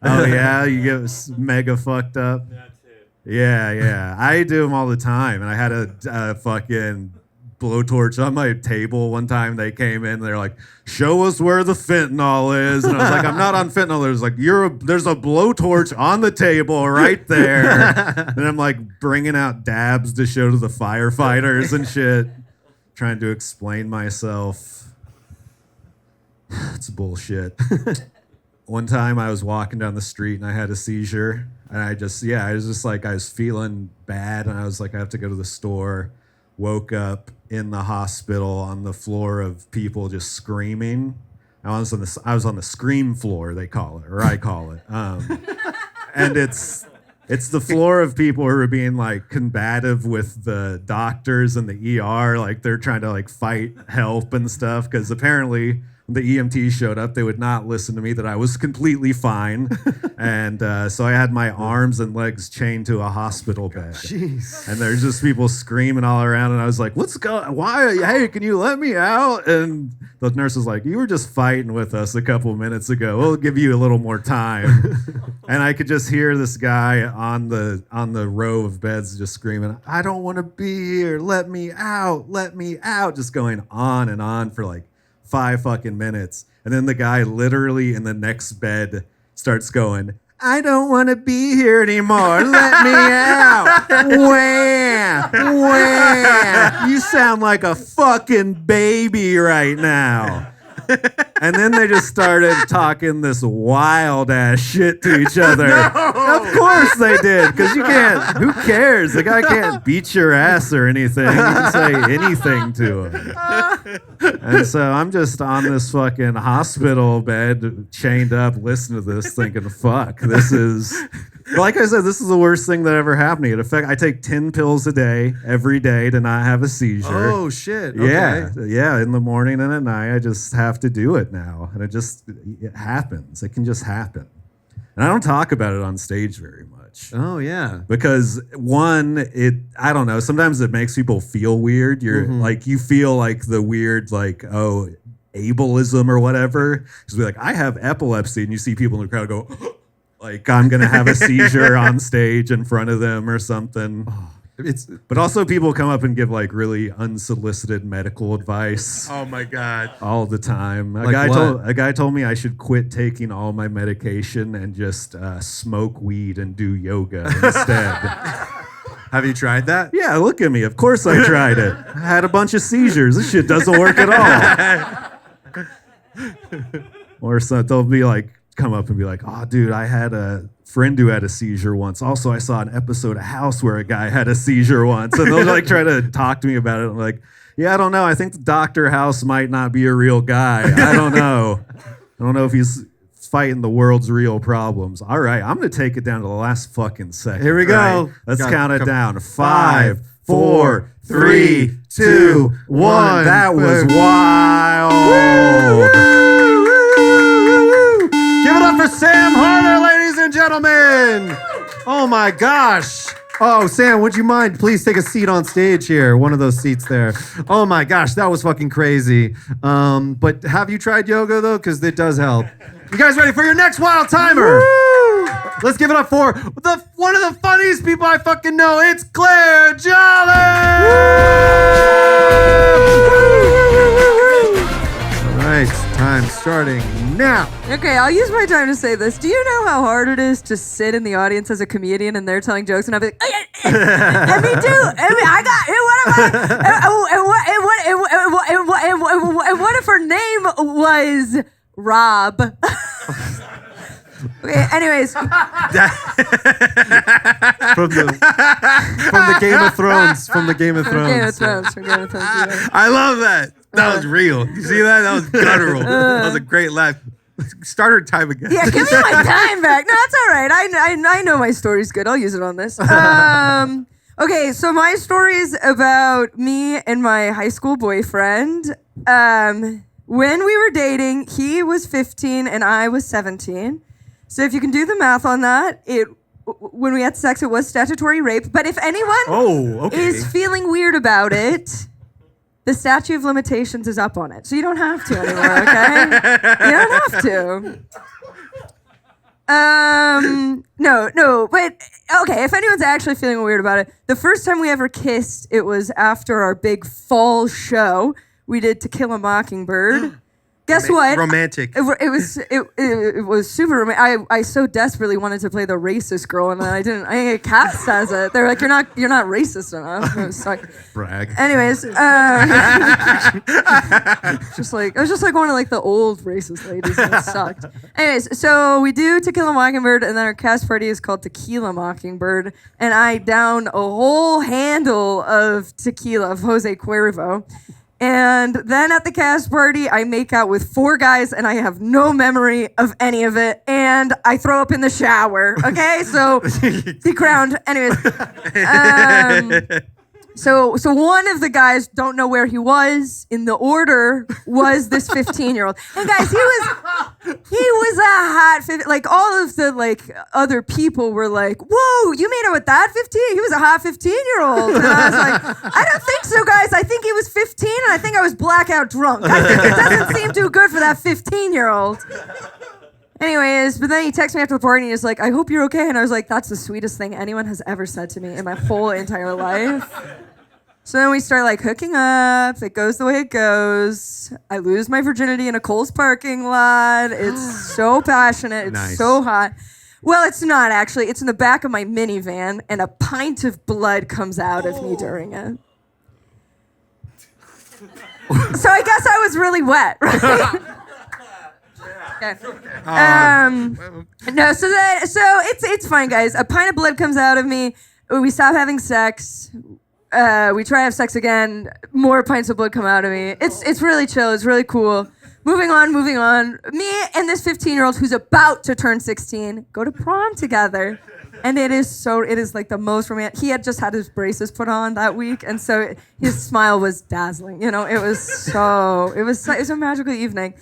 Oh, yeah? You get mega fucked up? That's it. Yeah. I do them all the time. And I had a fucking blowtorch on my table one time. They came in, they're like, show us where the fentanyl is. And I was like, I'm not on fentanyl. There's like, there's a blowtorch on the table right there. And I'm like bringing out dabs to show to the firefighters and shit, trying to explain myself. It's bullshit. One time I was walking down the street and I had a seizure, and I was feeling bad, and I was like, I have to go to the store. Woke up in the hospital on the floor of people just screaming. I was on the scream floor, they call it, or I call it. And it's the floor of people who are being like combative with the doctors and the ER, like they're trying to like fight help and stuff, because apparently when the EMT showed up, they would not listen to me that I was completely fine. And so I had my arms and legs chained to a hospital bed. Jeez. And there's just people screaming all around. And I was like, what's going, why? Hey, can you let me out? And the nurse was like, you were just fighting with us a couple minutes ago. We'll give you a little more time. And I could just hear this guy on the row of beds just screaming, I don't want to be here. Let me out. Let me out. Just going on and on for like 5 fucking minutes. And then the guy literally in the next bed starts going, I don't want to be here anymore. Let me out. Wham! Wham! You sound like a fucking baby right now. And then they just started talking this wild ass shit to each other. No! Of course they did, because you can't, who cares? The guy can't beat your ass or anything. You can say anything to him. And so I'm just on this fucking hospital bed, chained up, listening to this, thinking, fuck, this is... Like I said, this is the worst thing that ever happened to me. I take 10 pills a day, every day, to not have a seizure. Oh, shit. Okay. Yeah, in the morning and at night. I just have to do it now. And it happens. It can just happen. And I don't talk about it on stage very much. Oh, yeah. Because one, I don't know, sometimes it makes people feel weird. You're like, you feel like the weird, like, oh, ableism or whatever. Just be like, I have epilepsy. And you see people in the crowd go, like I'm going to have a seizure on stage in front of them or something. But also people come up and give like really unsolicited medical advice. Oh my God. All the time. Like A guy told me I should quit taking all my medication and just smoke weed and do yoga instead. Have you tried that? Yeah, look at me. Of course I tried it. I had a bunch of seizures. This shit doesn't work at all. Or so they'll be like, come up and be like, oh, dude, I had friend who had a seizure once. Also, I saw an episode of House where a guy had a seizure once, and they'll like try to talk to me about it. I'm like, yeah, I don't know. I think Dr. House might not be a real guy. I don't know. I don't know if he's fighting the world's real problems. All right, I'm gonna take it down to the last fucking second. Here we go. All right, let's count it down. 5, 4, 3, 2, 1. That was wild. Give it up for Sam Harter, ladies and gentlemen. Oh my gosh. Oh, Sam, would you mind please take a seat on stage here? One of those seats there. Oh my gosh, that was fucking crazy. But have you tried yoga though? Because it does help. You guys ready for your next wild timer? Woo! Let's give it up for one of the funniest people I fucking know. It's Claire Jolliffe! All right, time starting now. Okay, I'll use my time to say this. Do you know how hard it is to sit in the audience as a comedian and they're telling jokes and I'll be like, and me too. And I got and what if her name was Rob? Okay, anyways. From the Game of Thrones. From the Game of Thrones. Yeah. I love that. That was real. You see that? That was guttural. That was a great laugh. Start her time again. Yeah, give me my time back. No, it's all right. I know my story's good. I'll use it on this. Okay, so my story's about me and my high school boyfriend. When we were dating, he was 15 and I was 17. So if you can do the math on that, when we had sex, it was statutory rape. But if anyone is feeling weird about it, the statute of limitations is up on it. So you don't have to anymore, okay? You don't have to. No, but okay, if anyone's actually feeling weird about it, the first time we ever kissed, it was after our big fall show. We did To Kill a Mockingbird. Guess what? Romantic. It was super romantic. I so desperately wanted to play the racist girl, and I didn't. I think cast as it. They're like, you're not racist enough. It was like, brag. Anyways, I was just like one of like the old racist ladies, and it sucked. Anyways, so we do To Kill a Mockingbird, and then our cast party is called Tequila Mockingbird, and I down a whole handle of tequila of Jose Cuervo. And then at the cast party, I make out with 4 guys, and I have no memory of any of it. And I throw up in the shower. Okay, so decrowned. Anyways, so one of the guys don't know where he was. In the order was this 15-year-old. And guys, he was a hot 15. Like all of the like other people were like, "Whoa, you made out with that 15? He was a hot 15-year-old." And I was like, "I don't think so, guys. I think he was 15, and I think I was blackout drunk. I think it doesn't seem too good for that 15-year-old." Anyways, but then he texted me after the party and he was like, "I hope you're okay." And I was like, "That's the sweetest thing anyone has ever said to me in my whole entire life." So then we start like hooking up. It goes the way it goes. I lose my virginity in a Kohl's parking lot. It's so passionate. It's Nice. so hot. Well, it's not actually. It's in the back of my minivan, and a pint of blood comes out of me during it. So I guess I was really wet, right? Okay. No, so it's fine, guys. A pint of blood comes out of me. We stop having sex. We try to have sex again. More pints of blood come out of me. It's really chill. It's really cool. Moving on. Me and this 15-year-old who's about to turn 16 go to prom together. And it is like the most romantic. He had just had his braces put on that week, and so his smile was dazzling. You know, it was a magical evening.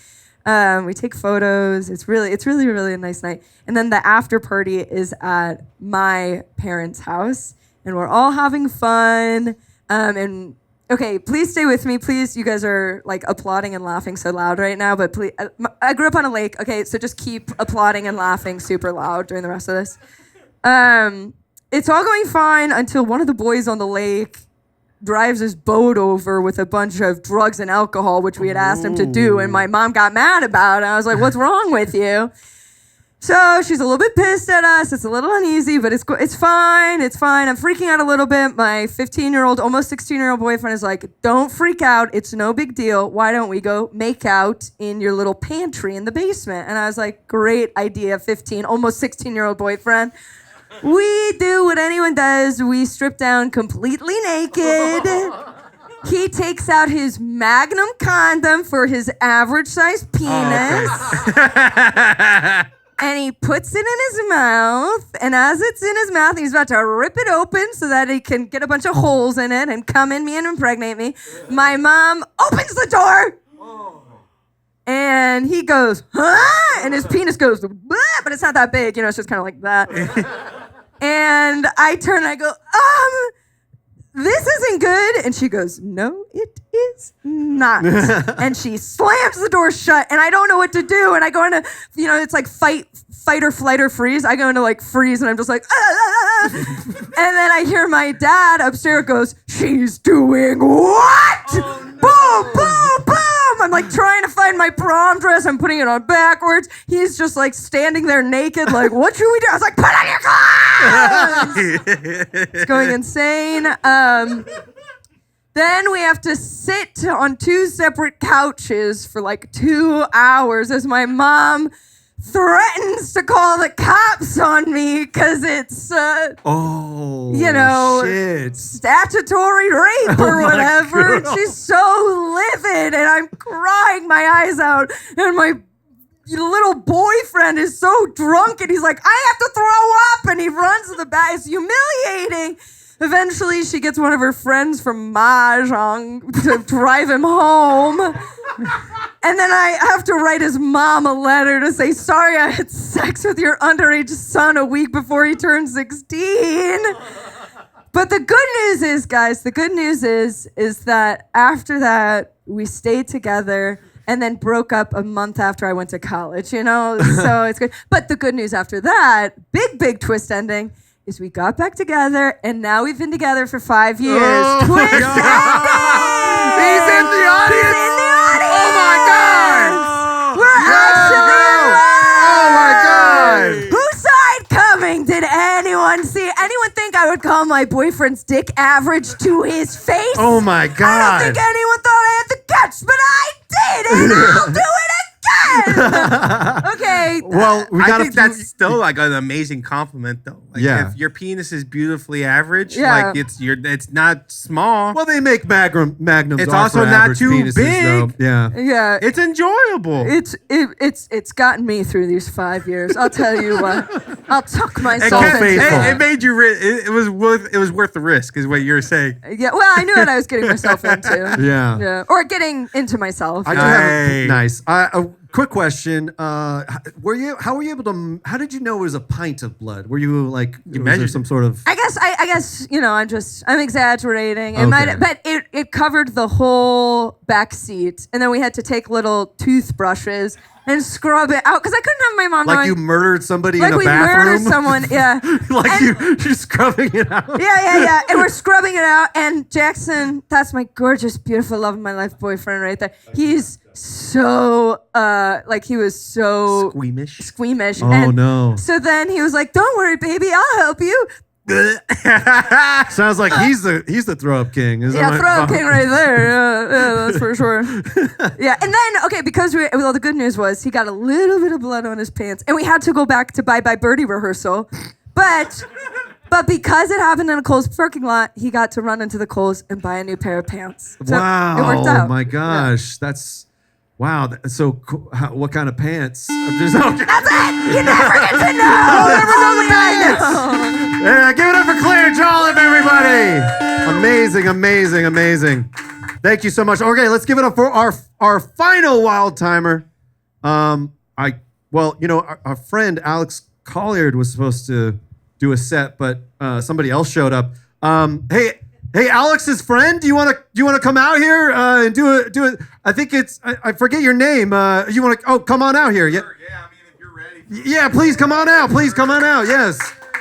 We take photos. It's really a nice night. And then the after party is at my parents' house, and we're all having fun. And okay, please stay with me. Please, you guys are like applauding and laughing so loud right now. But please, I grew up on a lake. Okay, so just keep applauding and laughing super loud during the rest of this. It's all going fine until one of the boys on the lake drives his boat over with a bunch of drugs and alcohol, which we had asked him to do, and my mom got mad about it. I was like, "What's wrong with you?" So she's a little bit pissed at us. It's a little uneasy, but it's fine. It's fine. I'm freaking out a little bit. My 15-year-old, almost 16-year-old boyfriend is like, don't freak out. It's no big deal. Why don't we go make out in your little pantry in the basement? And I was like, great idea, 15, almost 16-year-old boyfriend. We do what anyone does. We strip down completely naked. He takes out his Magnum condom for his average size penis. And he puts it in his mouth, and as it's in his mouth, he's about to rip it open so that he can get a bunch of holes in it and come in me and impregnate me. My mom opens the door, and he goes, huh? And his penis goes, bleh, but it's not that big, it's just kind of like that. And I turn and I go, this isn't good. And she goes, no, it is not. And she slams the door shut, and I don't know what to do. And I go into, it's like fight or flight or freeze. I go into like freeze, and I'm just like, ah. And then I hear my dad upstairs goes, she's doing what? Oh, no. Boom, boom, boom. I'm like trying to find my prom dress. I'm putting it on backwards. He's just like standing there naked, like, what should we do? I was like, put on your clothes. It's going insane. Then we have to sit on 2 separate couches for like 2 hours as my mom threatens to call the cops on me because it's, shit. statutory rape or whatever. And she's so livid, and I'm crying my eyes out, and my little boyfriend is so drunk, and he's like, I have to throw up, and he runs to the back. It's humiliating. Eventually, she gets one of her friends from Mahjong to drive him home. And then I have to write his mom a letter to say, sorry, I had sex with your underage son a week before he turned 16. But the good news is, guys, is that after that, we stayed together and then broke up a month after I went to college, So it's good. But the good news after that, big twist ending, is we got back together, and now we've been together for 5 years. Twist ending! He's in the audience! He's in the audience! Oh my God! We're actually in love! Oh my God! Who saw it coming? Did anyone see it? Anyone think I would call my boyfriend's dick average to his face? Oh my God! I don't think anyone thought I had the guts, but I did, and I'll do it again! Okay. Well, I think that's still like an amazing compliment, though. Like, if your penis is beautifully average, like it's not small. Well, they make magnums. It's also not too penises, big. Though. Yeah. Yeah. It's enjoyable. It's gotten me through these 5 years. I'll tell you what. I'll tuck myself into it made you. It was worth the risk, is what you're saying. Yeah. Well, I knew what I was getting myself into. Yeah. Yeah. Or getting into myself. I do have nice. Quick question. How were you able to? How did you know it was a pint of blood? Were you like? Was there some sort of? I guess I'm exaggerating. Okay. But it covered the whole back seat, and then we had to take little toothbrushes and scrub it out because I couldn't have my mom Like knowing, you murdered somebody in a we bathroom. murdered someone. Yeah. You're scrubbing it out. Yeah. And we're scrubbing it out. And Jackson, that's my gorgeous, beautiful, love of my life boyfriend right there. He's so he was so squeamish. Oh, and no. So then he was like, "Don't worry, baby, I'll help you." Sounds like he's the throw up king. Throw up king right there. Yeah, that's for sure. Yeah, and then because the good news was he got a little bit of blood on his pants, and we had to go back to Bye Bye Birdie rehearsal, but because it happened in a Kohl's parking lot, he got to run into the Kohl's and buy a new pair of pants. So wow! it worked out. Oh my gosh, that's. Wow, so what kind of pants? That's it! You never get to know! You'll never know the pants! Yeah, give it up for Claire Jolliffe, everybody! Amazing. Thank you so much. Okay, let's give it up for our final wild timer. Our friend Alex Collyard was supposed to do a set, but somebody else showed up. Hey, Alex's friend, do you want to come out here and do it? I think it's I forget your name. You want to? Oh, come on out here. Yeah. Sure, yeah. I mean, if you're ready. Yeah, please come on out. Yes.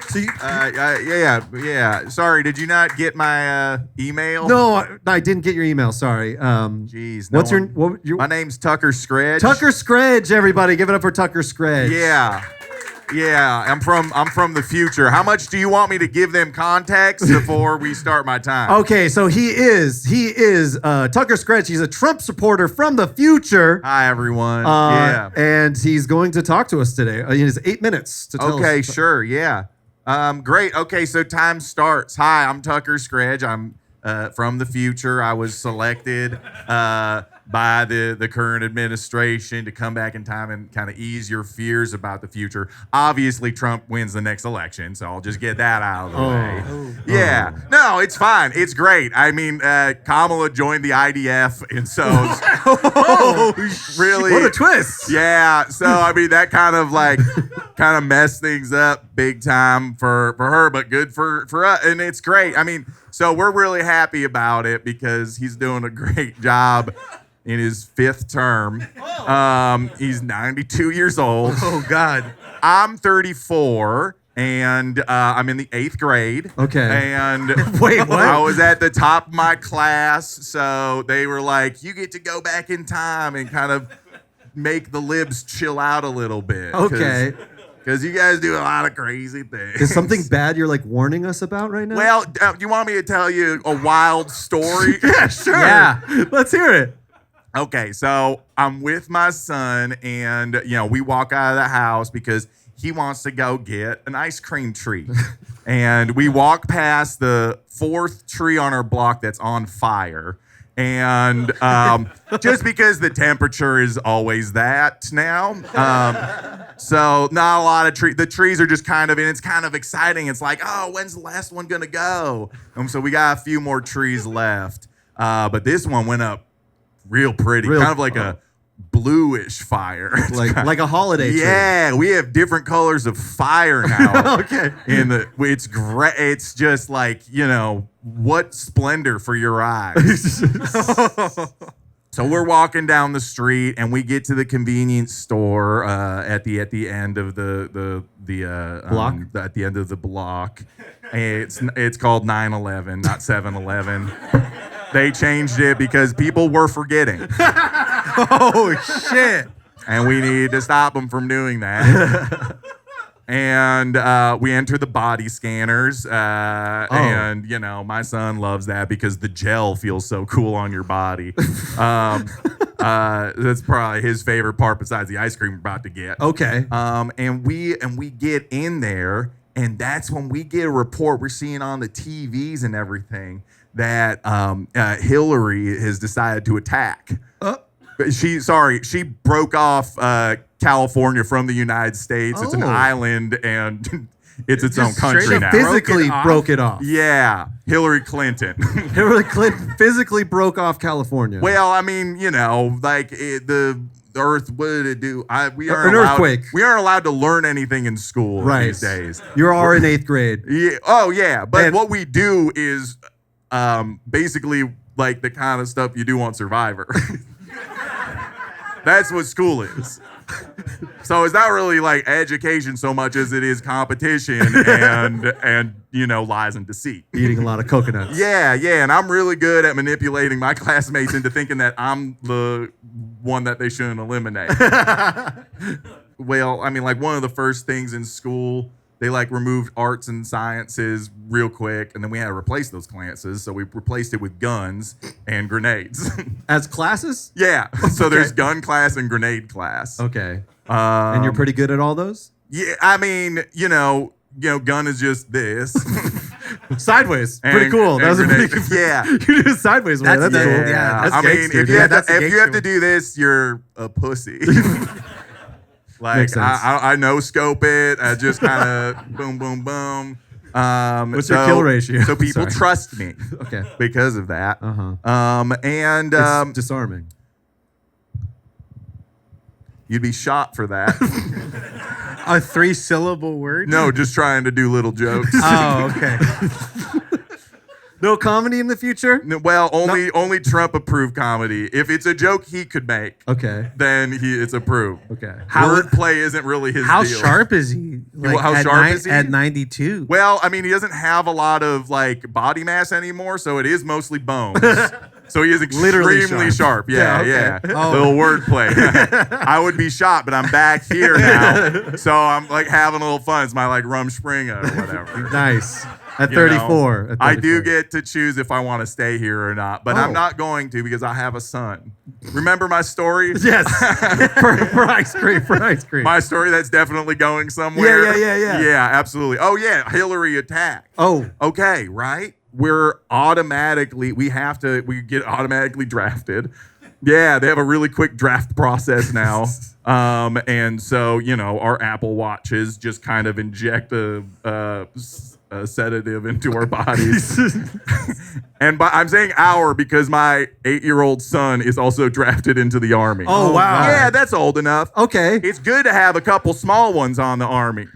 So yeah. Sorry, did you not get my email? No, I didn't get your email. Sorry. Jeez. My name's Tucker Scredge. Tucker Scredge, everybody, give it up for Tucker Scredge. Yeah. Yeah, I'm from the future. How much do you want me to give them context before we start my time? Okay, so he is Tucker Scratch. He's a Trump supporter from the future. Hi, everyone. Yeah. And he's going to talk to us today. He has 8 minutes to tell us. Okay, sure. Yeah. Great. Okay, so time starts. Hi, I'm Tucker Scratch. I'm from the future. I was selected by the current administration to come back in time and kind of ease your fears about the future. Obviously, Trump wins the next election, so I'll just get that out of the way. Yeah. No, it's fine. It's great. I mean, Kamala joined the IDF, and so really, what a twist. Yeah. So I mean, that kind of messed things up big time for her, but good for us, and it's great. I mean, so we're really happy about it because he's doing a great job in his 5th term. He's 92 years old. Oh, God. I'm 34, and I'm in the 8th grade. Okay. And Wait, what? I was at the top of my class, so they were like, you get to go back in time and kind of make the libs chill out a little bit. Okay. Because you guys do a lot of crazy things. Is something bad you're like warning us about right now? Well, do you want me to tell you a wild story? Yeah, sure. Yeah. Let's hear it. Okay, so I'm with my son, and we walk out of the house because he wants to go get an ice cream treat. And we walk past the 4th tree on our block that's on fire. And just because the temperature is always that now. So not a lot of trees. The trees are just and it's kind of exciting. It's like, oh, when's the last one gonna go? So we got a few more trees left. But this one went up real pretty, kind of like a bluish fire. like a holiday tree. Yeah, we have different colors of fire now. Okay. It's great. It's just like, what splendor for your eyes. So we're walking down the street and we get to the convenience store at the end of the block. At the end of the block. It's called 9-11, not 7-Eleven. They changed it because people were forgetting. Oh, shit. And we need to stop them from doing that. And we enter the body scanners. And, my son loves that because the gel feels so cool on your body. That's probably his favorite part besides the ice cream we're about to get. Okay. And we get in there, and that's when we get a report we're seeing on the TVs and everything that Hillary has decided to attack. She broke off California from the United States. It's an island, and it's its own country now. Physically broke it off. Yeah, Hillary Clinton. Hillary Clinton physically broke off California. Well, I mean, the Earth, what did it do? We aren't An earthquake. We aren't allowed to learn anything in school these days. You are in 8th grade. Yeah. Oh, yeah. But what we do is basically like the kind of stuff you do on Survivor. That's what school is. So it's not really like education so much as it is competition and lies and deceit. Eating a lot of coconuts. Yeah, and I'm really good at manipulating my classmates into thinking that I'm the one that they shouldn't eliminate. Well, I mean, like one of the first things in school, they removed arts and sciences real quick, and then we had to replace those classes, so we replaced it with guns and grenades. As classes? Yeah. So there's gun class and grenade class. Okay. And you're pretty good at all those? Yeah, I mean, gun is just this. Sideways. Pretty cool. That was a pretty good. Yeah. You do it sideways, man. That's cool. Yeah. That's I mean, gangster, if you have to do this, you're a pussy. Makes sense. I no scope it. I just kind of boom, boom, boom. What's your kill ratio? So people trust me. Okay. Because of that. And it's disarming. You'd be shot for that. A 3-syllable word? No, just trying to do little jokes. Oh, okay. No comedy in the future? No, well, only Trump-approved comedy. If it's a joke he could make, then it's approved. Okay. Wordplay isn't really his how deal. Sharp is he? How sharp is he? At 92. Well, I mean, he doesn't have a lot of body mass anymore, so it is mostly bones. So he is Literally extremely sharp. Yeah, Yeah, okay. yeah. Little wordplay. I would be shot, but I'm back here now. So I'm like having a little fun. It's my like Rumspringa or whatever. Nice. At You know, 34. I do get to choose if I want to stay here or not, but Oh. I'm not going to because I have a son. Remember my story? Yes. for ice cream. For ice cream. My story that's definitely going somewhere. Yeah. Yeah, absolutely. Oh yeah, Hillary attack. Oh. Okay, right? We get automatically drafted. Yeah, they have a really quick draft process now. And so, our Apple Watches just kind of inject a sedative into our bodies. And I'm saying our because my 8-year-old son is also drafted into the Army. Oh, wow. Yeah, that's old enough. Okay. It's good to have a couple small ones on the Army.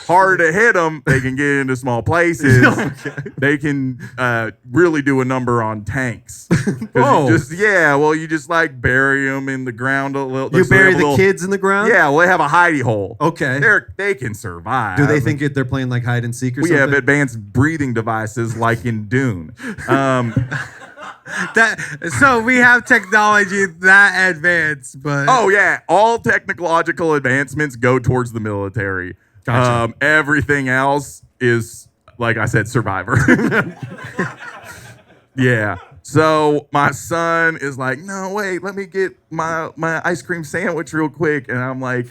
Hard to hit them, they can get into small places. They can really do a number on tanks. Oh. You just like bury them in the ground a little. You so they bury have a the little- kids in the ground? Yeah, well, they have a hidey hole. Okay. They can survive. Do they think they're playing like hide and seek or we something? have advanced breathing devices like in Dune? So we have technology that advanced, but Oh yeah, all technological advancements go towards the military. Gotcha. Everything else is, like I said, Survivor. Yeah. So my son is like, no, wait, let me get my ice cream sandwich real quick. And I'm like,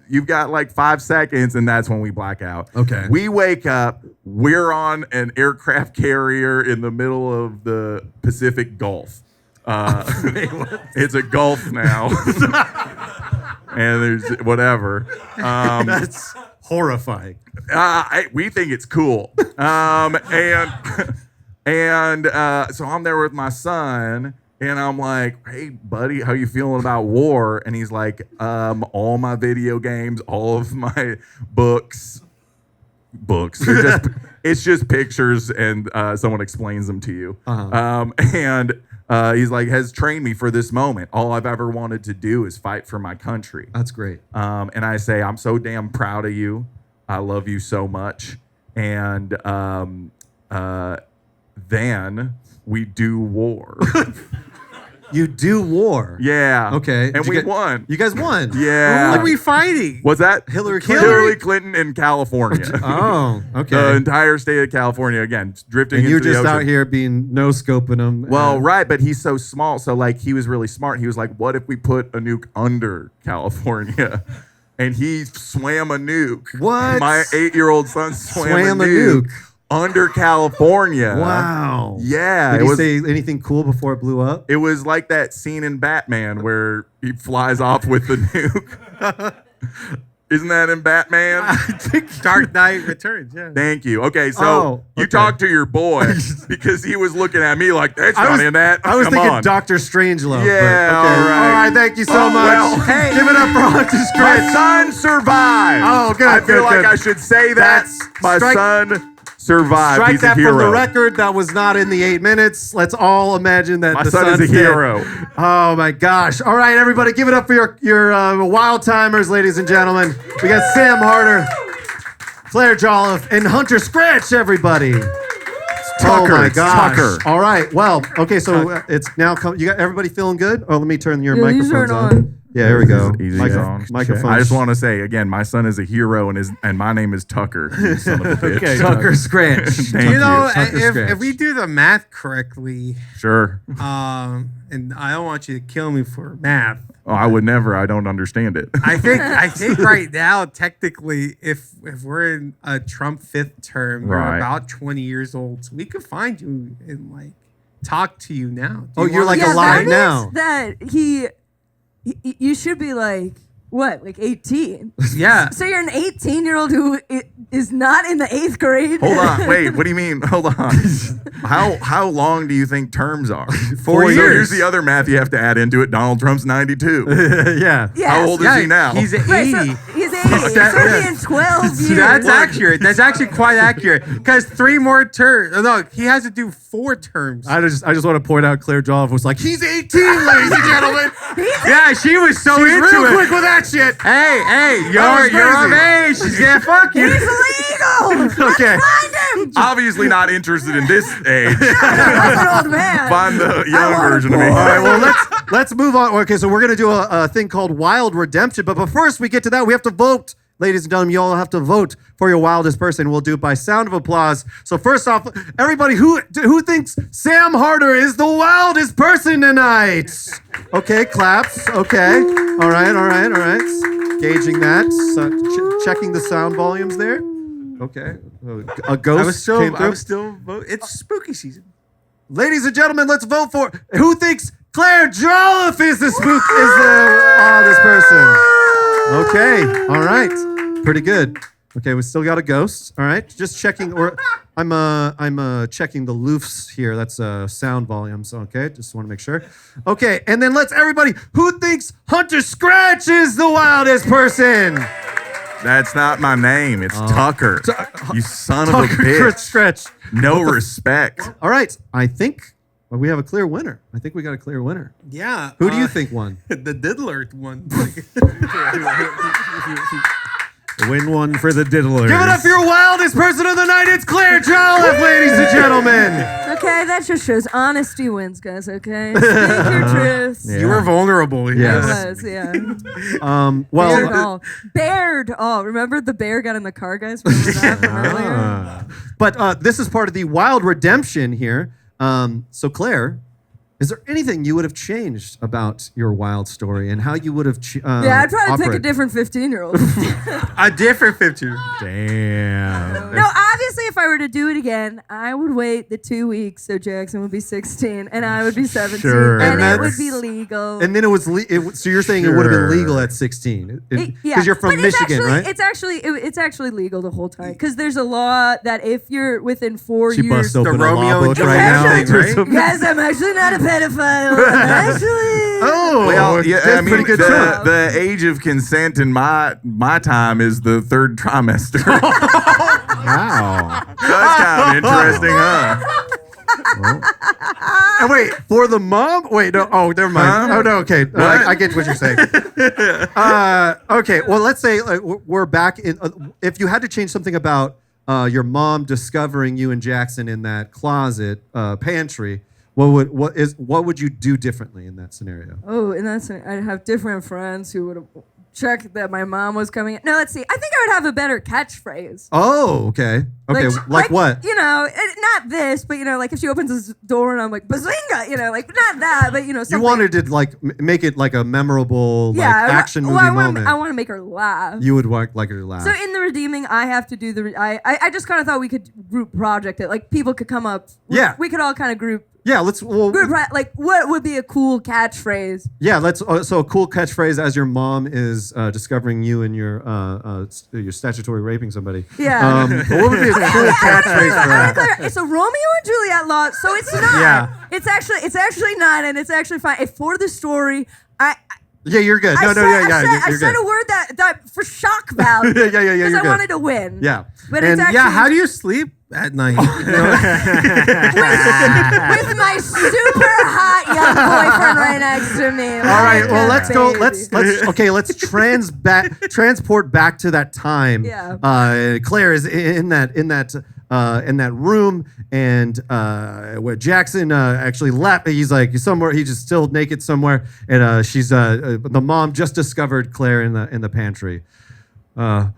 you've got like 5 seconds, and that's when we black out. Okay. We wake up, we're on an aircraft carrier in the middle of the Pacific Gulf. It's a Gulf now. And there's whatever. That's horrifying. We think it's cool. And so I'm there with my son, and I'm like, hey, buddy, how you feeling about war? And he's like, all my video games, all of my books. It's just pictures, and someone explains them to you. And he's like, has trained me for this moment. All I've ever wanted to do is fight for my country. That's great. And I say, I'm so damn proud of you. I love you so much. And then we do war. You do war. Yeah. Okay. And we won. You guys won. Yeah. who are we fighting? What's that? Hillary Clinton. Hillary Clinton in California. Oh, okay. The entire state of California, again, drifting And into you're the just ocean. out here being no-scoping them. Well, right, but he's so small. So, like, he was really smart. He was like, what if we put a nuke under California? And he swam a nuke. What? My 8-year-old son swam a nuke under California. Wow. Yeah. Did he say anything cool before it blew up? It was like that scene in Batman where he flies off with the nuke. Isn't that in Batman? Dark Knight Returns. Yeah. Thank you. Okay, so you talk to your boy because he was looking at me like, that's not in that. I was Come thinking on. Dr. Strangelove. Yeah, but, okay. all right. All right, thank you so much. Well, hey. Give it up for Hunter My Scratch. son survived. Oh, good, I feel good, like good. I should say that. My son survived. Strike He's that a hero. from the record. That was not in the 8 minutes. Let's all imagine that My the son is son's a hero. dead. Oh my gosh! All right, everybody, give it up for your wild timers, ladies and gentlemen. We got Sam Harter, Claire Jolliffe, and Hunter Scratch. Everybody. Tucker. Oh my It's gosh! Tucker. All right. Well, okay. So it's now. You got everybody feeling good? Oh, let me turn your Yeah, these microphones aren't on. on. Yeah, here we go. Easy on. Microphone. I just want to say again, my son is a hero, and my name is Tucker. You son of a bitch. Okay, Tucker Scratch. Thank You know, Tucker Scratch. if we do the math correctly, Sure. and I don't want you to kill me for math. Oh, I would never. I don't understand it. I think right now, technically, if we're in a Trump 5th term, you're Right. about 20 years old, so we could find you and like talk to you now. Oh, you're like alive now. That you should be like, what, like 18? Yeah. So you're an 18-year-old who is not in the 8th grade? Hold on. Wait. What do you mean? Hold on. How long do you think terms are? 4 So years. here's the other math you have to add into it. Donald Trump's 92. Yeah. Yes. How old is he now? He's 80. Right, so he's 80. So he'll be in 12 years. That's accurate. That's actually quite accurate. Because 3 more terms. No, he has to do 4 terms. I just want to point out Claire Jolliffe was like, he's 18, ladies and gentlemen. Yeah, she was so She's into real it. ip with that shit. Hey, That was you're of crazy. age. She's gonna fuck you. He's illegal. Okay. Let's find him. age. Obviously not interested in this age. I'm an old man. Find the young version of me. All right, well, let's move on. Okay, so we're going to do a thing called Wild Redemption. But first we get to that, we have to vote. Ladies and gentlemen, you all have to vote for your wildest person. We'll do it by sound of applause. So first off, everybody, who thinks Sam Harter is the wildest person tonight? Okay, claps. Okay. All right. Gauging that. Checking the sound volumes there. Okay. A ghost came through. It's spooky season. Ladies and gentlemen, let's vote for who thinks Claire Jolliffe is the wildest person. Okay, all right, pretty good. Okay, we still got a ghost. All right, just checking. Or I'm checking the loofs here. That's sound volumes. Okay, just want to make sure. Okay, and then let's everybody. Who thinks Hunter Scratch is the wildest person? That's not my name. It's Tucker. You son of a bitch. Scratch. No respect. All right, I think we have a clear winner. I think we got a clear winner. Yeah. Who do you think won? The diddler one. Win one for the diddlers. Give it up for your wildest person of the night. It's Claire Jolliffe, ladies and gentlemen. Okay, that just shows honesty wins, guys. Okay, speak your truth. You were vulnerable. Yes. I was, yeah. Well, Bared all. Remember the bear got in the car, guys? Remember that from earlier? But this is part of the wild redemption here. So Claire, is there anything you would have changed about your wild story and how you would have yeah, I'd probably pick a different 15-year-old. A different 15. Damn. No, obviously, if I were to do it again, I would wait the 2 weeks so Jackson would be 16 and I would be 17, Sure. and And it would be legal. And then it was so you're saying it would have been legal at 16 because you're from but Michigan, it's right? It's actually legal the whole time because there's a law that if you're within 4 She years, bust open The a law Romeo book and right now. Juliet thing, right? guys, I'm actually not a pedophile. I'm actually. Oh, Well, yeah, that's I mean, pretty good. the age of consent in my time is the third trimester. Wow. That's kind of interesting, huh? And wait, for the mom? Wait, no. Oh, never mind. Huh? Oh, no. Okay, I get what you're saying. Okay, well, let's say we're back in. If you had to change something about your mom discovering you and Jackson in that closet pantry, what would you do differently in that scenario? Oh, and I'd have different friends who would have checked that my mom was coming in. No, let's see. I think I would have a better catchphrase. Oh, okay. Okay, like what? You know, not this, but you know, like if she opens this door and I'm like, bazinga, you know, like not that, but you know, something. You wanted to like make it like a memorable action movie moment. I want to make her laugh. You would like her to laugh. So in the redeeming, I have to do I just kind of thought we could group project it. Like people could come up. We could all kind of group. Yeah, let's. Like, what would be a cool catchphrase? Yeah, let's. So a cool catchphrase as your mom is discovering you and you're statutory raping somebody. Yeah. What would be a cool catchphrase for that? It's a Romeo and Juliet law, so it's not. Yeah. It's actually not, and it's actually fine. If for the story, Yeah, you're good. I You're said good. a word that for shock value. Yeah. Because You're I good. wanted to win. Yeah. But it's actually How do you sleep at night? with my super hot young boyfriend right next to me. All right. Well, let's go. Let's transport back to that time. Yeah. Claire is in that room, and where Jackson actually left. He's like somewhere. He's just still naked somewhere, and she's the mom just discovered Claire in the pantry. Oh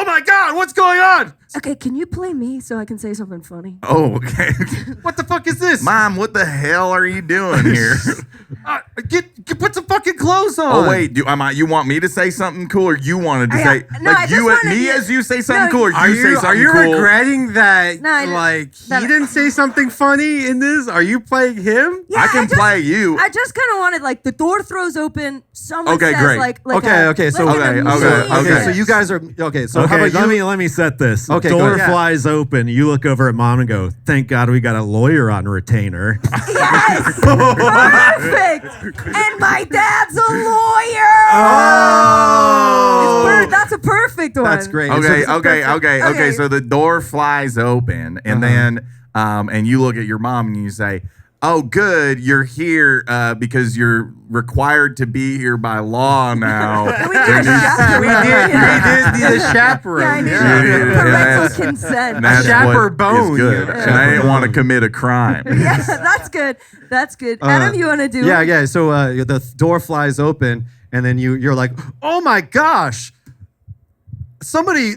my God! What's going on? Okay, can you play me so I can say something funny? Oh, okay. What the fuck is this? Mom, what the hell are you doing here? Put some fucking clothes on. Oh wait, you want me to say something cool, or you wanted to say no, I just wanted you- as you say something No, cool, or Are you say you something cool? regretting that? No, He didn't say something funny in this? Are you playing him? Yeah, I can play you. I just kind of wanted like the door throws open. Someone Okay, says great. like Okay, so- Okay. So you guys are okay. So how Okay, about you? let me set this. Okay, go Door ahead. flies open. You look over at mom and go, "Thank God we got a lawyer on retainer." Yes, perfect. And my dad's a lawyer. Oh, That's a perfect one. that's great. Okay. So the door flies open, and then and you look at your mom and you say, oh, good, you're here because you're required to be here by law now. We did the chaperone. Yeah, I need parental consent. That's A what chaperone. is good. And I didn't want to commit a crime. Yeah, that's good. That's good. Adam, you want to do? Yeah. So the door flies open, and then you're like, oh my gosh, somebody,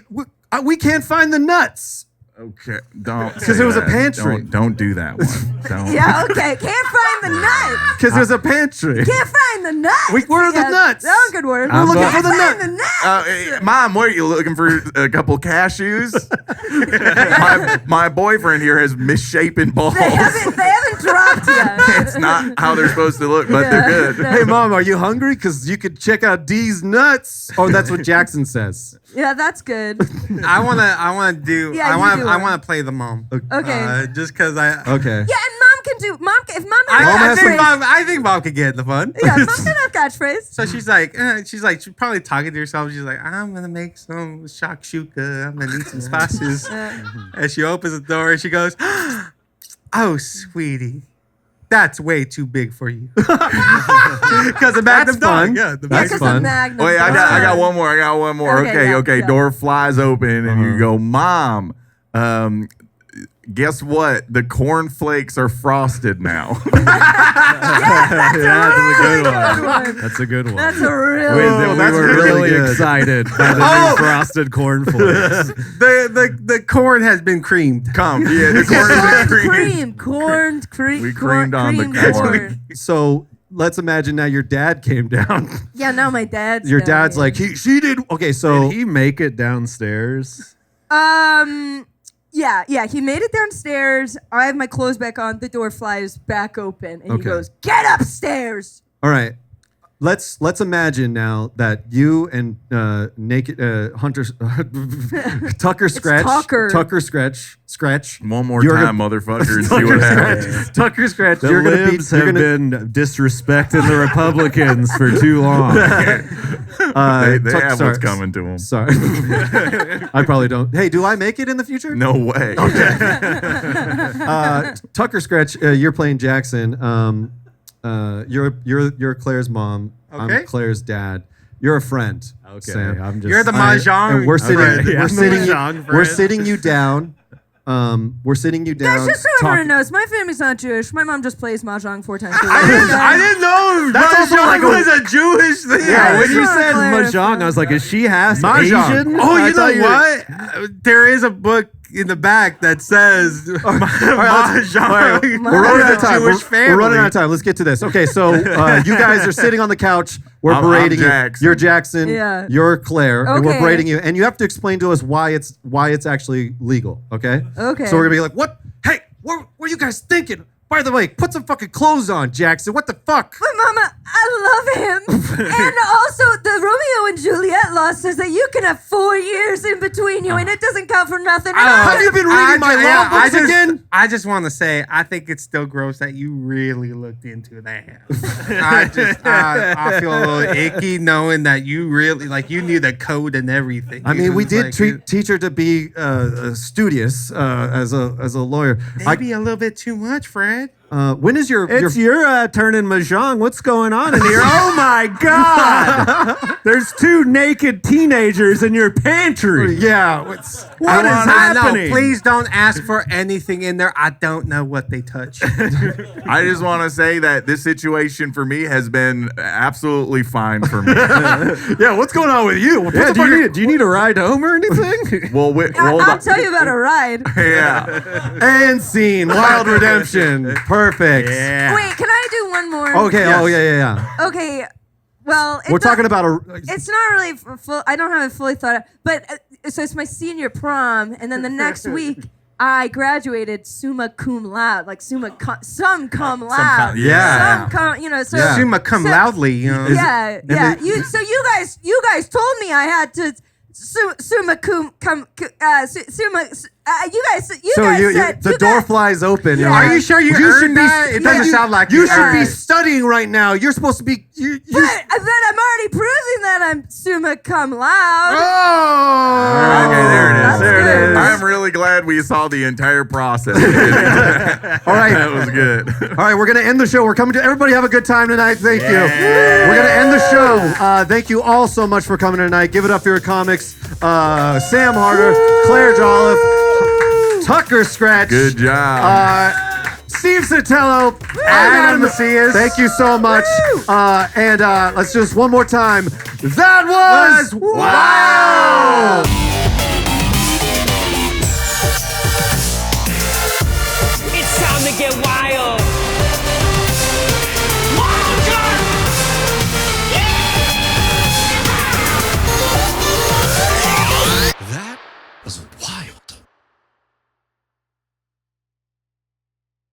we can't find the nuts. Okay, don't. Because it was a pantry. Don't do that one. Don't. Yeah, okay. Can't find the nuts. Because there's a pantry. Can't find the nuts. Where are the nuts? That was a good word. We're looking for the Can't nuts. find the nuts. Mom, what are you looking for? A couple cashews? my boyfriend here has misshapen balls. They haven't dropped yet. It's not how they're supposed to look, but they're good. no. Hey, Mom, are you hungry? Because you could check out D's nuts. Oh, that's what Jackson says. Yeah, that's good. I wanna do. Yeah, I you want. do I it. want to play the mom. Okay. Just because I. Okay. Yeah, and mom can do. If mom has a catchphrase. I think mom could get the fun. Yeah, mom can have catchphrase. So she's probably talking to herself. She's like, I'm gonna make some shakshuka. I'm gonna need some spices. And she opens the door and she goes, oh, sweetie, that's way too big for you. Because the Magnum dog. Yeah, the That's fun. Wait, I got one more. Okay, Okay. yeah. Door flies open, and you go, Mom. Guess what? The cornflakes are frosted now. That's a good one. That's a good one. That's a really We good that's were really really good. excited by the new frosted cornflakes. The corn has been creamed. Come, yeah, the corn is cream. Corned cream. We creamed on the creamed corn. So let's imagine now your dad came down. Yeah, now my dad's Your down dad's here. like, she did. Okay, so. Did he make it downstairs? Yeah, he made it downstairs. I have my clothes back on. The door flies back open, and he Okay. goes, "Get upstairs." All right. Let's imagine now that you and naked Hunter Tucker Scratch Scratch. One more You're time, gonna- motherfucker, and see what happens. Tucker Scratch. The You're gonna be. libs have been disrespecting the Republicans for too long. They have what's coming to them. Sorry, I probably don't. Hey, do I make it in the future? No way. Tucker Scratch, you're playing Jackson. You're Claire's mom. Okay. I'm Claire's dad. You're a friend. Okay, Sam. I'm just. You're the mahjong. And we're sitting. friend. Yeah, We're I'm sitting. the mahjong We're friend. sitting you down. We're sitting you down. Guys, just so talk- everyone knows, my family's not Jewish. My mom just plays mahjong 4 times a week. I didn't know That's also like was a Jewish thing. Yeah, when just you wanna said clarify. mahjong, I was like, is she half Mahjong. Asian? Oh, I you thought know what? There is a book in the back that says mahjong. We're running out of time. Jewish We're running out of time. Let's get to this. Okay, so you guys are sitting on the couch. We're I'm berating you. Jackson. You're Jackson. Yeah. You're Claire. And we're Okay. berating you, and you have to explain to us why it's actually legal. Okay. Okay. So we're gonna be like, what? Hey, what were you guys thinking? By the way, put some fucking clothes on, Jackson. What the fuck? But Mama, I love him. And also, the Romeo and Juliet law says that you can have 4 years in between you, and it doesn't count for nothing. And Have you been reading my law books again? I just want to say, I think it's still gross that you really looked into that. I feel a little icky knowing that you really, you knew the code and everything. I mean, we did Like, teach her to be studious as a lawyer. maybe a little bit too much, Fred. When is your It's your turn in mahjong. What's going on in here? Oh my God! There's 2 naked teenagers in your pantry. yeah? What is I know. happening? Please don't ask for anything in there. I don't know what they touch. I just want to say that this situation for me has been absolutely fine for me. Yeah, what's going on with you? What Yeah, the fuck are- do you need a ride home or anything? Well, hold I'll on. tell you about a ride. Yeah. And scene. Wild redemption. Perfect. Yeah. Wait, can I do one more? Okay. Yes. Oh yeah. Okay. Well, We're talking about a. It's not really full. I don't have it fully thought out. But so it's my senior prom, and then the next week I graduated summa cum laude, like some cum laude. yeah. Some cum, so Yeah. Summa cum so- loudly, you know. Yeah. You guys told me I had to summa cum summa. You guys said the door flies open. Yeah. You're Are you sure you earned that? It doesn't sound like you you should earned be it. studying right now. You're supposed to be. But then I'm already proving that I'm summa cum laude. Oh! Okay, there it is. There it is. I'm really glad we saw the entire process. All right. That was good. All right, we're going to end the show. We're coming to everybody have a good time tonight. Thank you. We're going to end the show. Thank you all so much for coming tonight. Give it up for your comics. Sam Harter, Claire Jolliffe, Tucker Scratch. Good job. Steve Sotelo, Adam Macias. Thank you so much. And let's just one more time. That was wow! It's time to get wild.